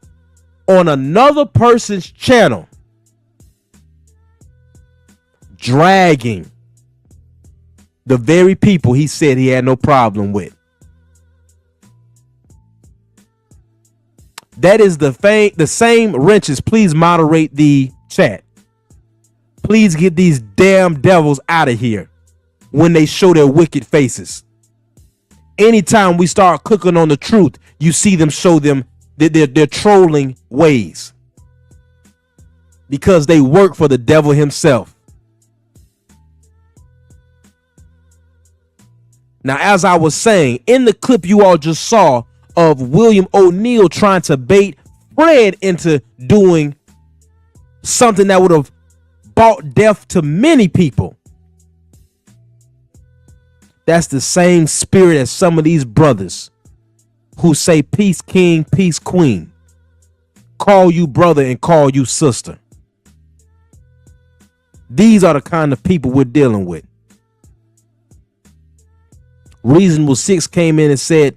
on another person's channel dragging The very people he said he had no problem with. That is the same wrenches. Please moderate the chat. Please get these damn devils out of here when they show their wicked faces. Anytime we start cooking on the truth, you see them show them their trolling ways. Because they work for the devil himself. Now, as I was saying, in the clip you all just saw of William O'Neal trying to bait Fred into doing something that would have brought death to many people. That's the same spirit as some of these brothers who say peace king, peace queen. Call you brother and call you sister. These are the kind of people we're dealing with. Reasonable Six came in and said,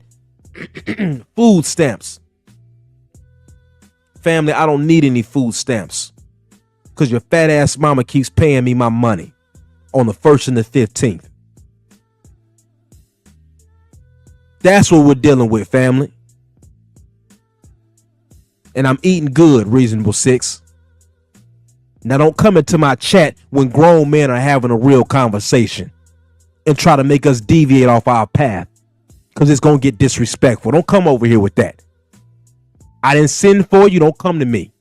food stamps. Family, I don't need any food stamps because your fat ass mama keeps paying me my money on the 1st and the 15th. That's what we're dealing with, family. And I'm eating good, Reasonable Six. Now don't come into my chat when grown men are having a real conversation and try to make us deviate off our path because it's going to get disrespectful. Don't come over here with that. I didn't send for you. Don't come to me.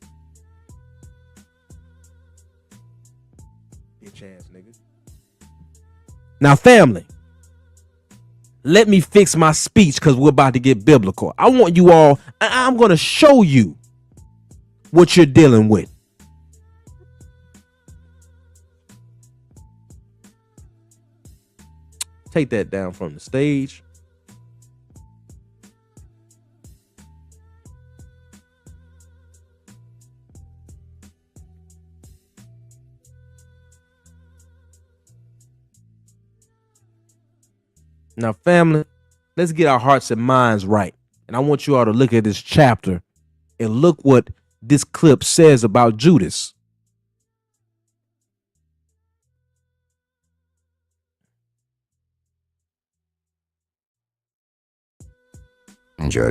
Bitch ass nigga. Now, family, let me fix my speech because we're about to get biblical. I want you all, I'm going to show you what you're dealing with. Take that down from the stage. Now, family, let's get our hearts and minds right. And I want you all to look at this chapter and look what this clip says about Judas.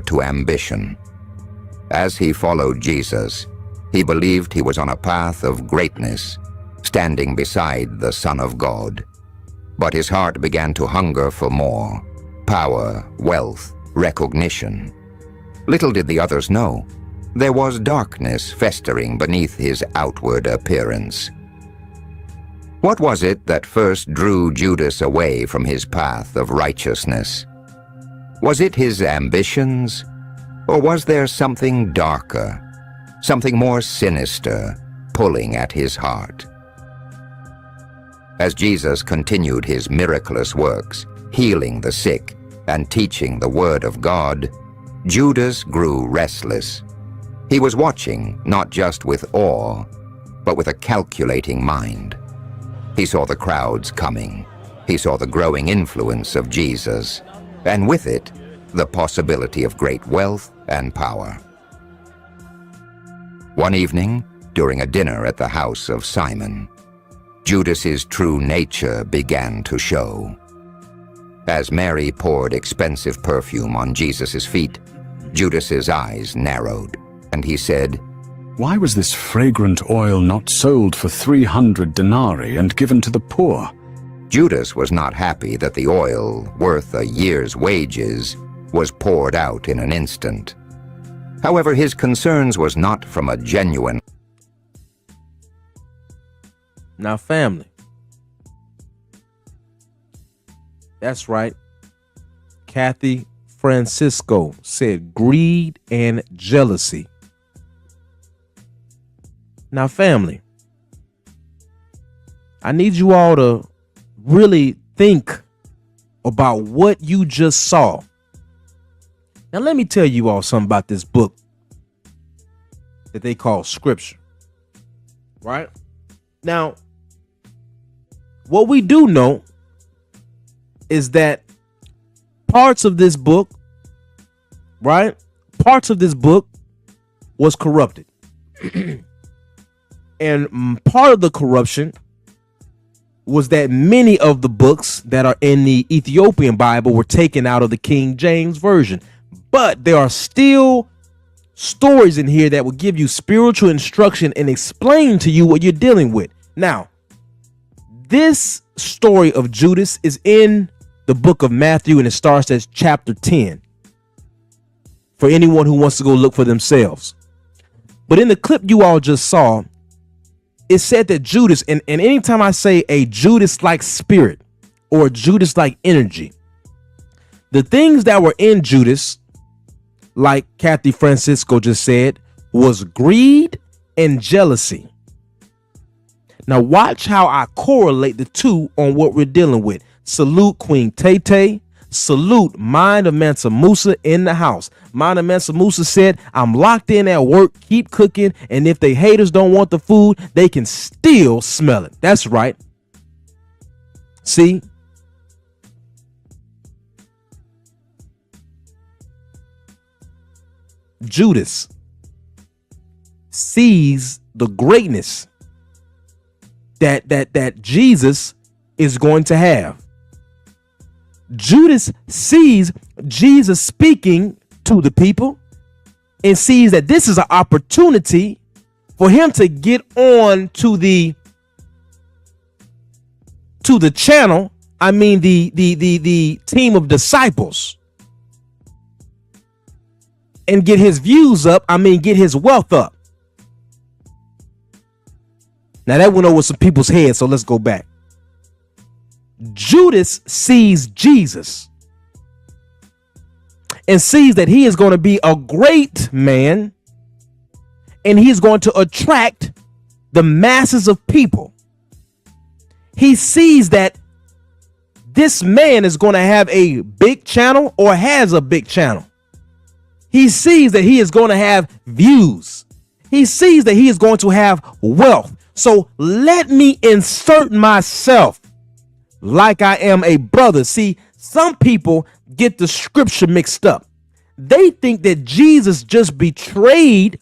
To ambition. As he followed Jesus, he believed he was on a path of greatness, standing beside the Son of God. But his heart began to hunger for more: power, wealth, recognition. Little did the others know, there was darkness festering beneath his outward appearance. What was it that first drew Judas away from his path of righteousness? Was it his ambitions, or was there something darker, something more sinister, pulling at his heart? As Jesus continued his miraculous works, healing the sick and teaching the word of God, Judas grew restless. He was watching not just with awe, but with a calculating mind. He saw the crowds coming. He saw the growing influence of Jesus, and with it, the possibility of great wealth and power. One evening, during a dinner at the house of Simon, Judas's true nature began to show. As Mary poured expensive perfume on Jesus' feet, Judas's eyes narrowed, and he said, "Why was this fragrant oil not sold for 300 denarii and given to the poor?" Judas was not happy that the oil, worth a year's wages, was poured out in an instant. However, his concerns was not from a genuine... Now, family, that's right. Kathy Francisco said greed and jealousy. Now, family, I need you all to really think about what you just saw. Now, let me tell you all something about this book that they call Scripture. Right? Now, what we do know is that parts of this book, right? Parts of this book was corrupted. And part of the corruption was that many of the books that are in the Ethiopian Bible were taken out of the King James Version. But there are still stories in here that will give you spiritual instruction and explain to you what you're dealing with. Now, this story of Judas is in the book of Matthew, and it starts at chapter 10 for anyone who wants to go look for themselves. But in the clip you all just saw, it said that Judas, and anytime I say a Judas-like spirit or Judas-like energy, the things that were in Judas, like Kathy Francisco just said, was greed and jealousy. Now watch how I correlate the two on what we're dealing with. Salute Queen Tay. Salute Mind of Mansa Musa in the house. Mind of Mansa Musa said, I'm locked in at work, keep cooking, and if they haters don't want the food, they can still smell it. That's right. See? Judas sees the greatness that Jesus is going to have. Judas sees Jesus speaking to the people and sees that this is an opportunity for him to get on to the channel. I mean, the team of disciples, and get his views up. I mean, get his wealth up. Now that went over some people's heads, so let's go back. Judas sees Jesus and sees that he is going to be a great man and he's going to attract the masses of people. He sees that this man is going to have a big channel or has a big channel. He sees that he is going to have views. He sees that he is going to have wealth. So let me insert myself like I am a brother. See, some people get the scripture mixed up. They think that Jesus just betrayed.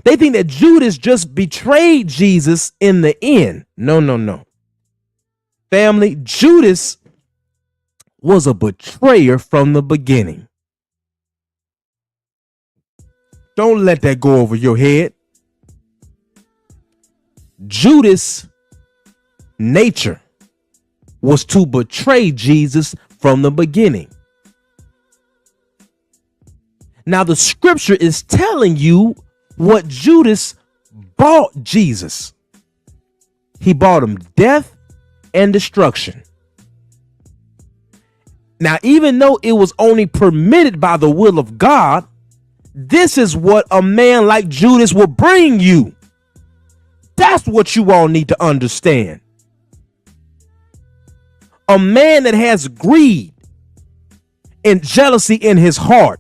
They think that Judas just betrayed Jesus in the end. No. Family, Judas was a betrayer from the beginning. Don't let that go over your head. Judas' nature was to betray Jesus from the beginning. Now the scripture is telling you what Judas bought Jesus. He bought him death and destruction. Now, even though it was only permitted by the will of God, this is what a man like Judas will bring you. That's what you all need to understand. A man that has greed and jealousy in his heart.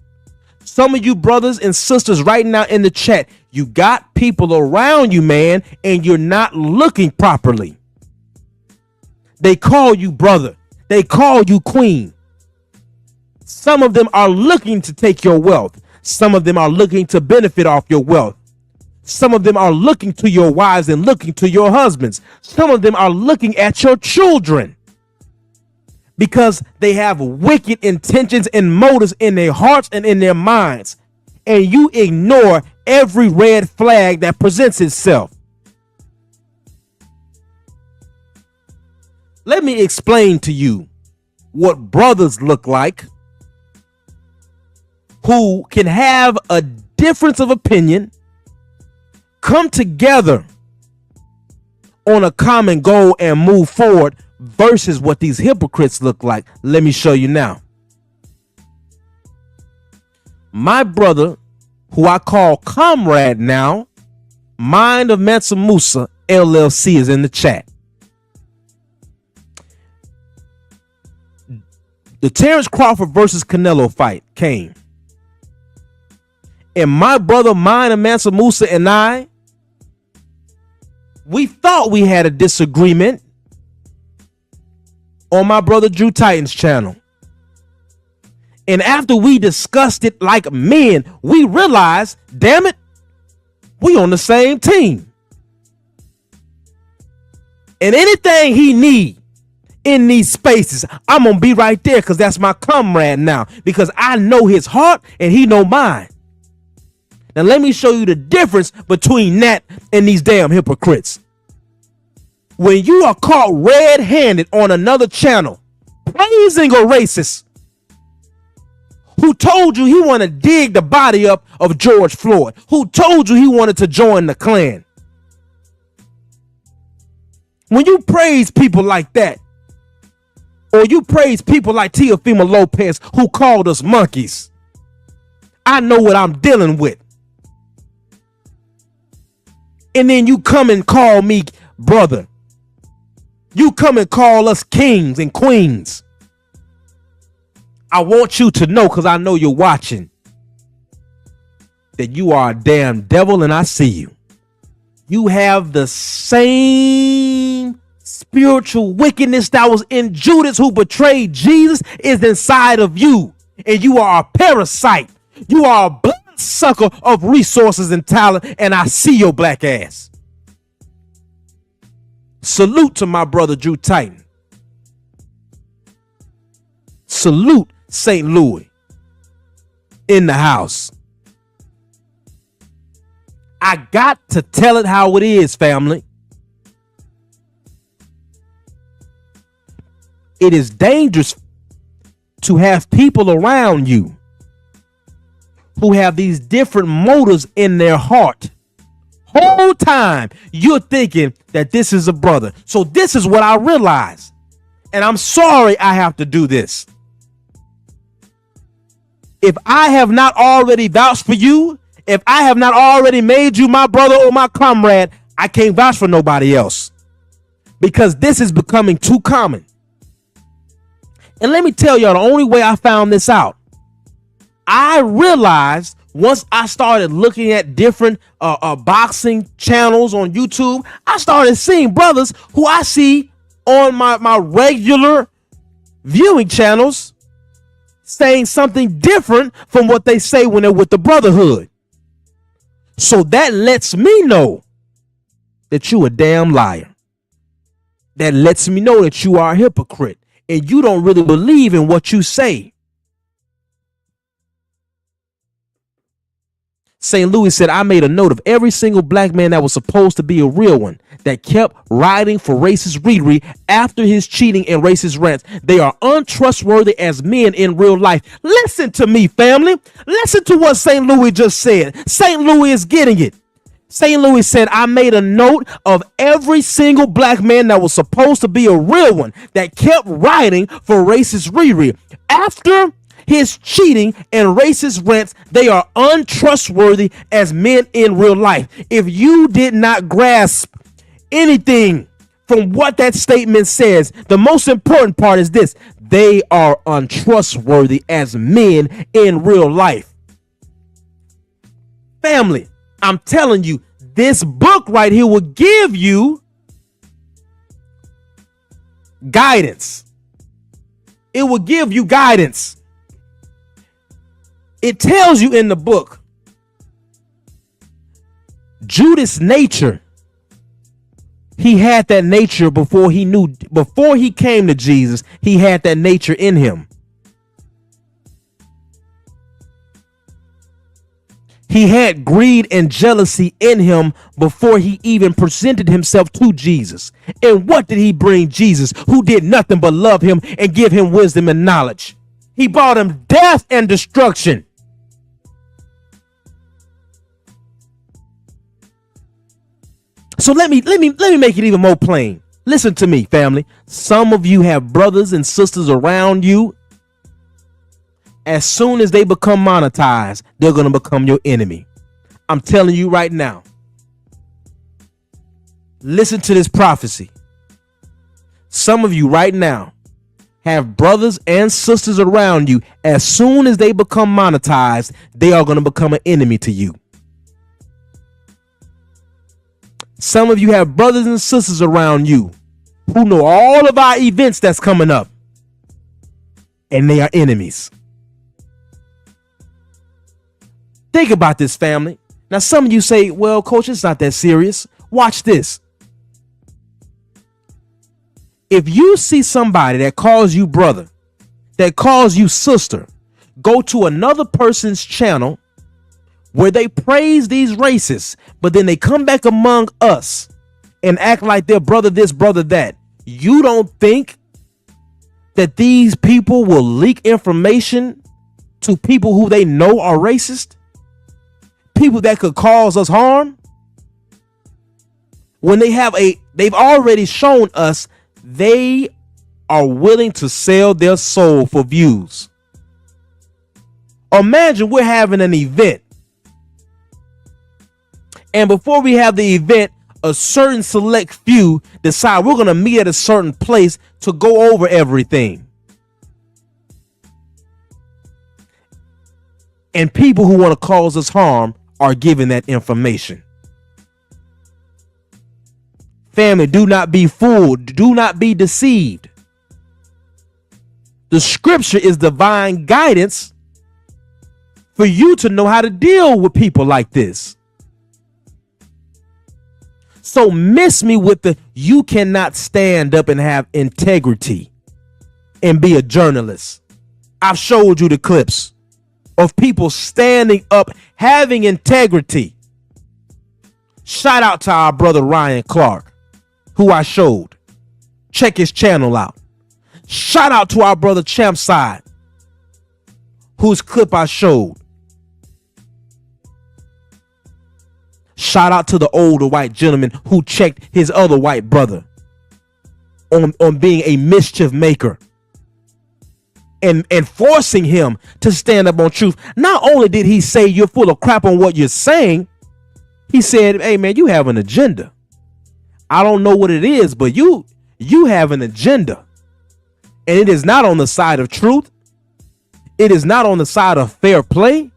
Some of you brothers and sisters right now in the chat, you got people around you, man, and you're not looking properly. They call you brother. They call you queen. Some of them are looking to take your wealth. Some of them are looking to benefit off your wealth. Some of them are looking to your wives and looking to your husbands. Some of them are looking at your children because they have wicked intentions and motives in their hearts and in their minds. And you ignore every red flag that presents itself. Let me explain to you what brothers look like who can have a difference of opinion, come together on a common goal and move forward versus what these hypocrites look like. Let me show you now. My brother, who I call comrade now, Mind of Mansa Musa LLC, is in the chat. The Terrence Crawford versus Canelo fight came. And my brother, Mind of Mansa Musa, and I, we thought we had a disagreement on my brother Drew Titan's channel. And after we discussed it like men, we realized, damn it, we on the same team. And anything he need in these spaces, I'm going to be right there because that's my comrade now, because I know his heart and he know mine. Now let me show you the difference between that and these damn hypocrites. When you are caught red-handed on another channel praising a racist who told you he wanted to dig the body up of George Floyd, who told you he wanted to join the Klan. When you praise people like that, or you praise people like Teofimo Lopez who called us monkeys, I know what I'm dealing with. And then you come and call me brother. You come and call us kings and queens. I want you to know, because I know you're watching, that you are a damn devil and I see you. You have the same spiritual wickedness that was in Judas who betrayed Jesus is inside of you. And you are a parasite. You are a bloodsucker of resources and talent, and I see your black ass. Salute to my brother Drew Titan. Salute St. Louis in the house. I got to tell it how it is, family. It is dangerous to have people around you who have these different motives in their heart. Whole time you're thinking that this is a brother. So this is what I realized. And I'm sorry I have to do this. If I have not already vouched for you, if I have not already made you my brother or my comrade, I can't vouch for nobody else, because this is becoming too common. And let me tell y'all, the only way I found this out, I realized once I started looking at different boxing channels on YouTube, I started seeing brothers who I see on my regular viewing channels saying something different from what they say when they're with the brotherhood. So that lets me know that you a damn liar. That lets me know that you are a hypocrite and you don't really believe in what you say. St. Louis said, I made a note of every single black man that was supposed to be a real one that kept riding for racist Riri after his cheating and racist rants. They are untrustworthy as men in real life. Listen to me, family. Listen to what St. Louis just said. St. Louis is getting it. St. Louis said, I made a note of every single black man that was supposed to be a real one that kept riding for racist Riri after his cheating and racist rants. They are untrustworthy as men in real life. If you did not grasp anything from what that statement says, the most important part is this: they are untrustworthy as men in real life. Family, I'm telling you, this book right here will give you guidance. It will give you guidance. It tells you in the book, Judas' nature. He had that nature before he came to Jesus. He had that nature in him. He had greed and jealousy in him before he even presented himself to Jesus. And what did he bring Jesus, who did nothing but love him and give him wisdom and knowledge? He brought him death and destruction. So let me make it even more plain. Listen to me, family. Some of you have brothers and sisters around you. As soon as they become monetized, they're going to become your enemy. I'm telling you right now. Listen to this prophecy. Some of you right now have brothers and sisters around you. As soon as they become monetized, they are going to become an enemy to you. Some of you have brothers and sisters around you who know all of our events that's coming up, and they are enemies. Think about this, family. Now, some of you say, well, coach, it's not that serious. Watch this. If you see somebody that calls you brother, that calls you sister, go to another person's channel where they praise these racists, but then they come back among us and act like they're brother this, brother that. You don't think that these people will leak information to people who they know are racist? People that could cause us harm? When they've already shown us they are willing to sell their soul for views. Imagine we're having an event, and before we have the event, a certain select few decide we're going to meet at a certain place to go over everything. And people who want to cause us harm are given that information. Family, do not be fooled. Do not be deceived. The scripture is divine guidance for you to know how to deal with people like this. So miss me with the you cannot stand up and have integrity and be a journalist. I've showed you the clips of people standing up, having integrity. Shout out to our brother Ryan Clark, who I showed. Check his channel out. Shout out to our brother Champside, whose clip I showed. Shout out to the older white gentleman who checked his other white brother on being a mischief maker and forcing him to stand up on truth. Not only did he say you're full of crap on what you're saying, he said, hey man, you have an agenda. I don't know what it is, but you have an agenda. And it is not on the side of truth. It is not on the side of fair play.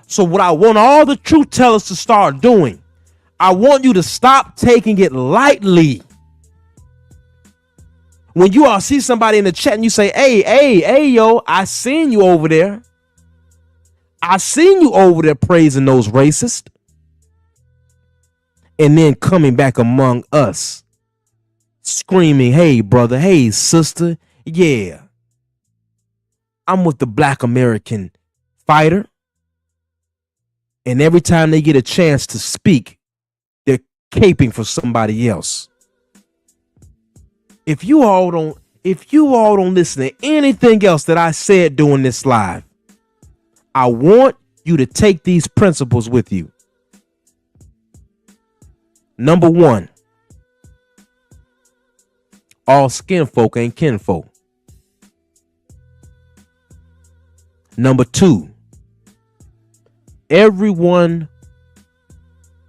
So what I want all the truth tellers to start doing, I want you to stop taking it lightly. When you all see somebody in the chat and you say, hey, yo, I seen you over there. I seen you over there praising those racists. And then coming back among us, screaming, hey, brother, hey, sister, yeah. I'm with the Black American fighter. And every time they get a chance to speak, they're caping for somebody else. If you all don't listen to anything else that I said during this live, I want you to take these principles with you. Number one, all skin folk ain't kinfolk. Number two, everyone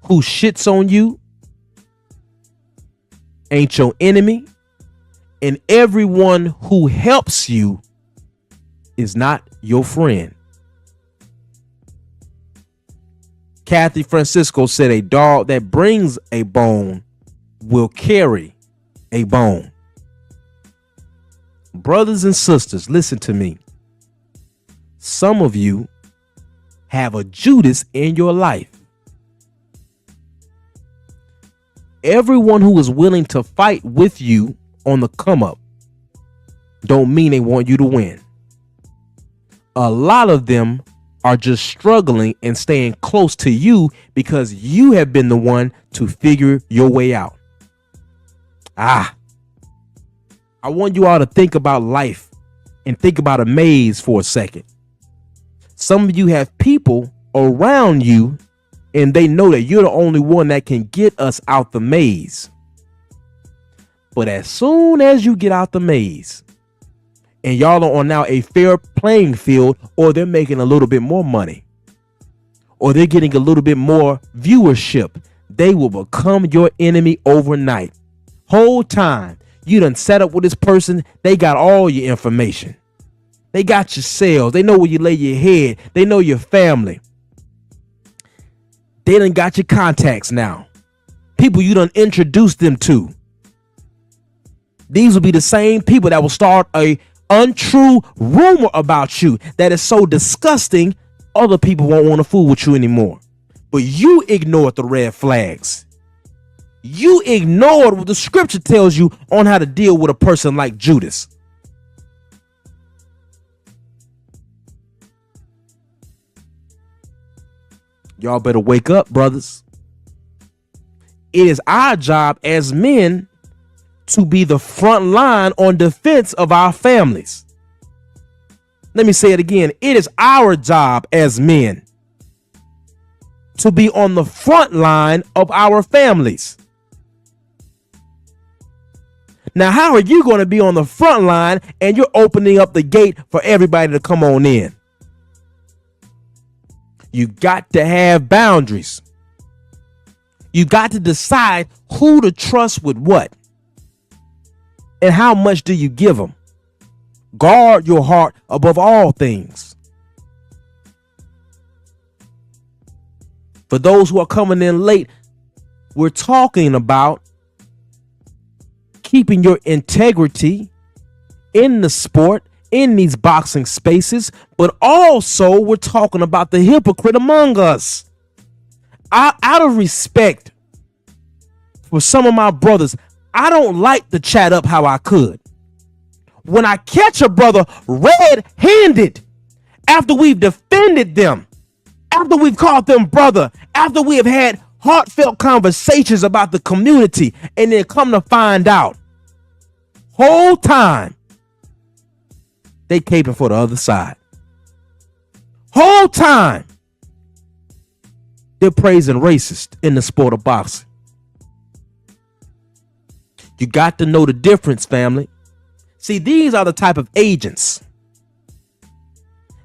who shits on you ain't your enemy, and everyone who helps you is not your friend. Kathy Francisco said a dog that brings a bone will carry a bone. Brothers and sisters, listen to me. Some of you have a Judas in your life. Everyone who is willing to fight with you on the come up don't mean they want you to win. A lot of them are just struggling and staying close to you because you have been the one to figure your way out. I want you all to think about life and think about a maze for a second. Some of you have people around you and they know that you're the only one that can get us out the maze. But as soon as you get out the maze and y'all are on now a fair playing field, or they're making a little bit more money, or they're getting a little bit more viewership, they will become your enemy overnight. Whole time you done set up with this person, they got all your information. They got your sales. They know where you lay your head. They know your family. They done got your contacts now. People you done introduced them to. These will be the same people that will start a untrue rumor about you that is so disgusting, other people won't want to fool with you anymore. But you ignored the red flags. You ignored what the scripture tells you on how to deal with a person like Judas. Y'all better wake up, brothers. It is our job as men to be the front line on defense of our families. Let me say it again. It is our job as men to be on the front line of our families. Now, how are you going to be on the front line and you're opening up the gate for everybody to come on in? You got to have boundaries. You got to decide who to trust with what. And how much do you give them? Guard your heart above all things. For those who are coming in late, we're talking about keeping your integrity in the sport, in these boxing spaces, but also we're talking about the hypocrite among us. Out of respect for some of my brothers, I don't like to chat up how I could. When I catch a brother red-handed, after we've defended them, after we've called them brother, after we have had heartfelt conversations about the community, and then come to find out, whole time, they caping for the other side. Whole time, they're praising racist in the sport of boxing. You got to know the difference, family. See, these are the type of agents.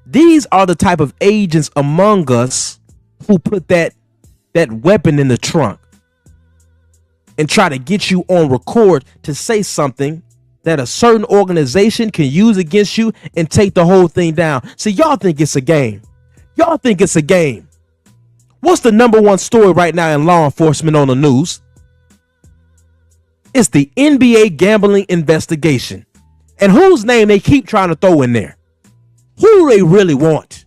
These are the type of agents among us who put that weapon in the trunk and try to get you on record to say something that a certain organization can use against you and take the whole thing down. See, y'all think it's a game. Y'all think it's a game. What's the number one story right now in law enforcement on the news? It's the NBA gambling investigation. And whose name they keep trying to throw in there? Who do they really want?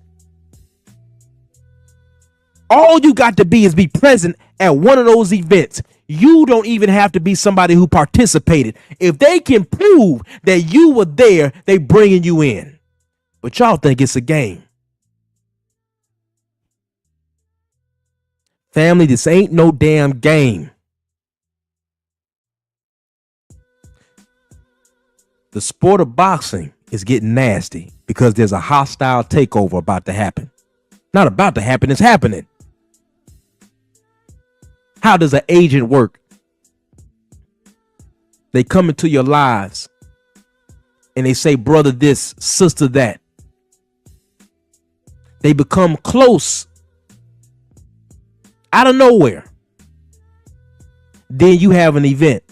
All you got to be is be present at one of those events. You don't even have to be somebody who participated. If they can prove that you were there, they bringing you in. But y'all think it's a game. Family, this ain't no damn game. The sport of boxing is getting nasty because there's a hostile takeover about to happen. Not about to happen, it's happening. How does an agent work? They come into your lives and they say, brother this, sister that. They become close out of nowhere. Then you have an event.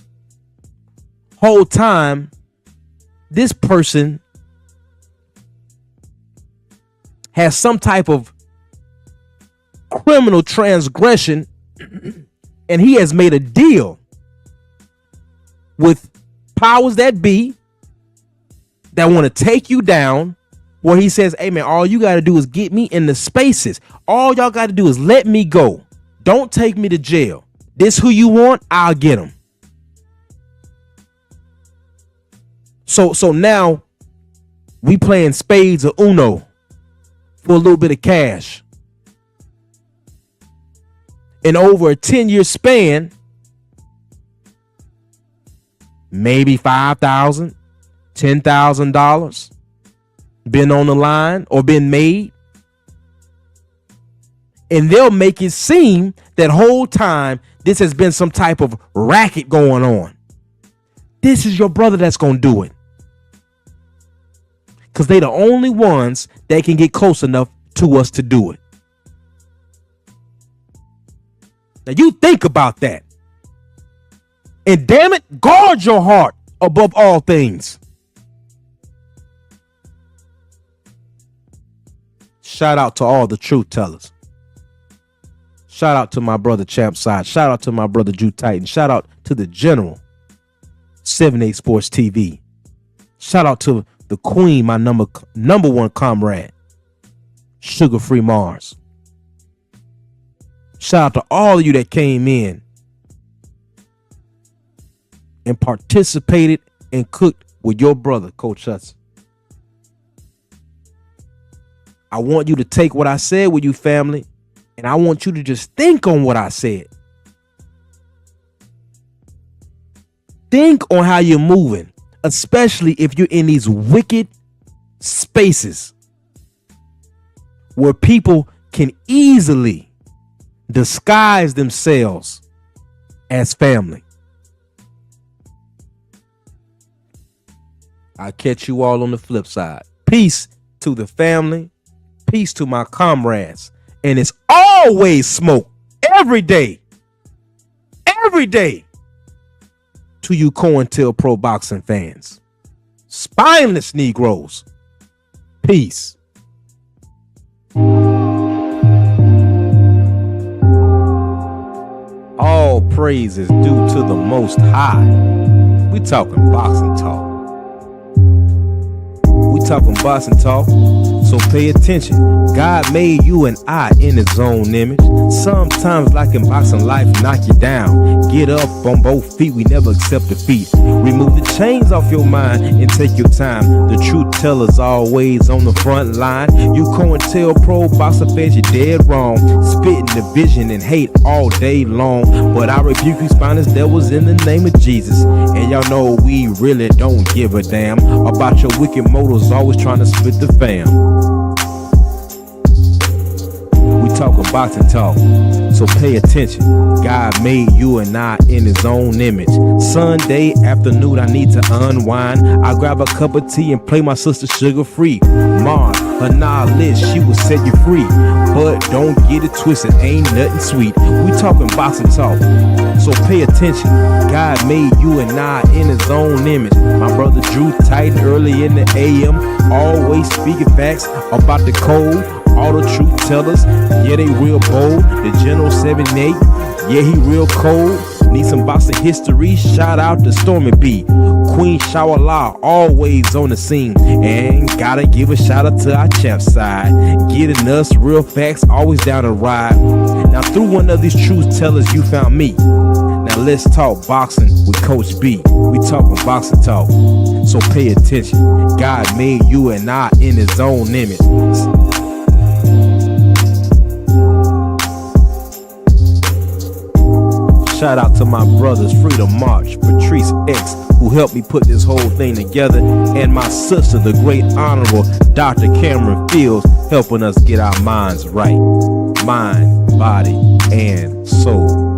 Whole time, this person has some type of criminal transgression and he has made a deal with powers that be that want to take you down, where he says, hey man, all you got to do is get me in the spaces. All y'all got to do is let me go. Don't take me to jail. This who you want, I'll get him. So now we playing spades or Uno for a little bit of cash. And over a 10-year span, maybe $5,000, $10,000 been on the line or been made. And they'll make it seem that whole time this has been some type of racket going on. This is your brother that's going to do it. Because they the only ones that can get close enough to us to do it. Now you think about that. And damn it, guard your heart above all things. Shout out to all the truth tellers. Shout out to my brother Champ Side. Shout out to my brother Jew Titan. Shout out to the General, 7-8 Sports TV. Shout out to the Queen, my number one comrade, Sugar Free Mars. Shout out to all of you that came in and participated and cooked with your brother, Coach Hudson. I want you to take what I said with you, family, and I want you to just think on what I said. Think on how you're moving, especially if you're in these wicked spaces where people can easily disguise themselves as family. I'll catch you all on the flip side. Peace to the family. Peace to my comrades. And it's always smoke every day. Every day. To you COINTELPRO boxing fans. Spineless Negroes. Peace. All praise is due to the Most High. We talking boxing talk. We talking boxing talk, so pay attention. God made you and I in his own image. Sometimes like in boxing life, knock you down. Get up on both feet, we never accept defeat. Remove the chains off your mind and take your time. The truth teller's always on the front line. You COINTELPRO boxer fans, you're dead wrong. Spitting division and hate all day long. But I rebuke you spineless devils in the name of Jesus. And y'all know we really don't give a damn about your wicked motives, always trying to split the fam. We talking boxing talk, so pay attention. God made you and I in his own image. Sunday afternoon, I need to unwind. I grab a cup of tea and play my sister Sugar Free. Mom, her knowledge, she will set you free. But don't get it twisted, ain't nothing sweet. We talking boxing talk, so pay attention. God made you and I in his own image. My brother Drew Titan early in the AM, always speaking facts about the code. All the truth tellers, yeah, they real bold. The General 78, yeah, he real cold. Need some boxing history, shout out to Stormy B. Queen Shawala, always on the scene. And gotta give a shout out to our champ side. Getting us real facts, always down to ride. Now through one of these truth tellers, you found me. Now let's talk boxing with Coach B. We talking boxing talk, so pay attention. God made you and I in his own image. Shout out to my brothers Freedom March, Patrice X, who helped me put this whole thing together, and my sister, the great honorable Dr. Cameron Fields, helping us get our minds right. Mind, body, and soul.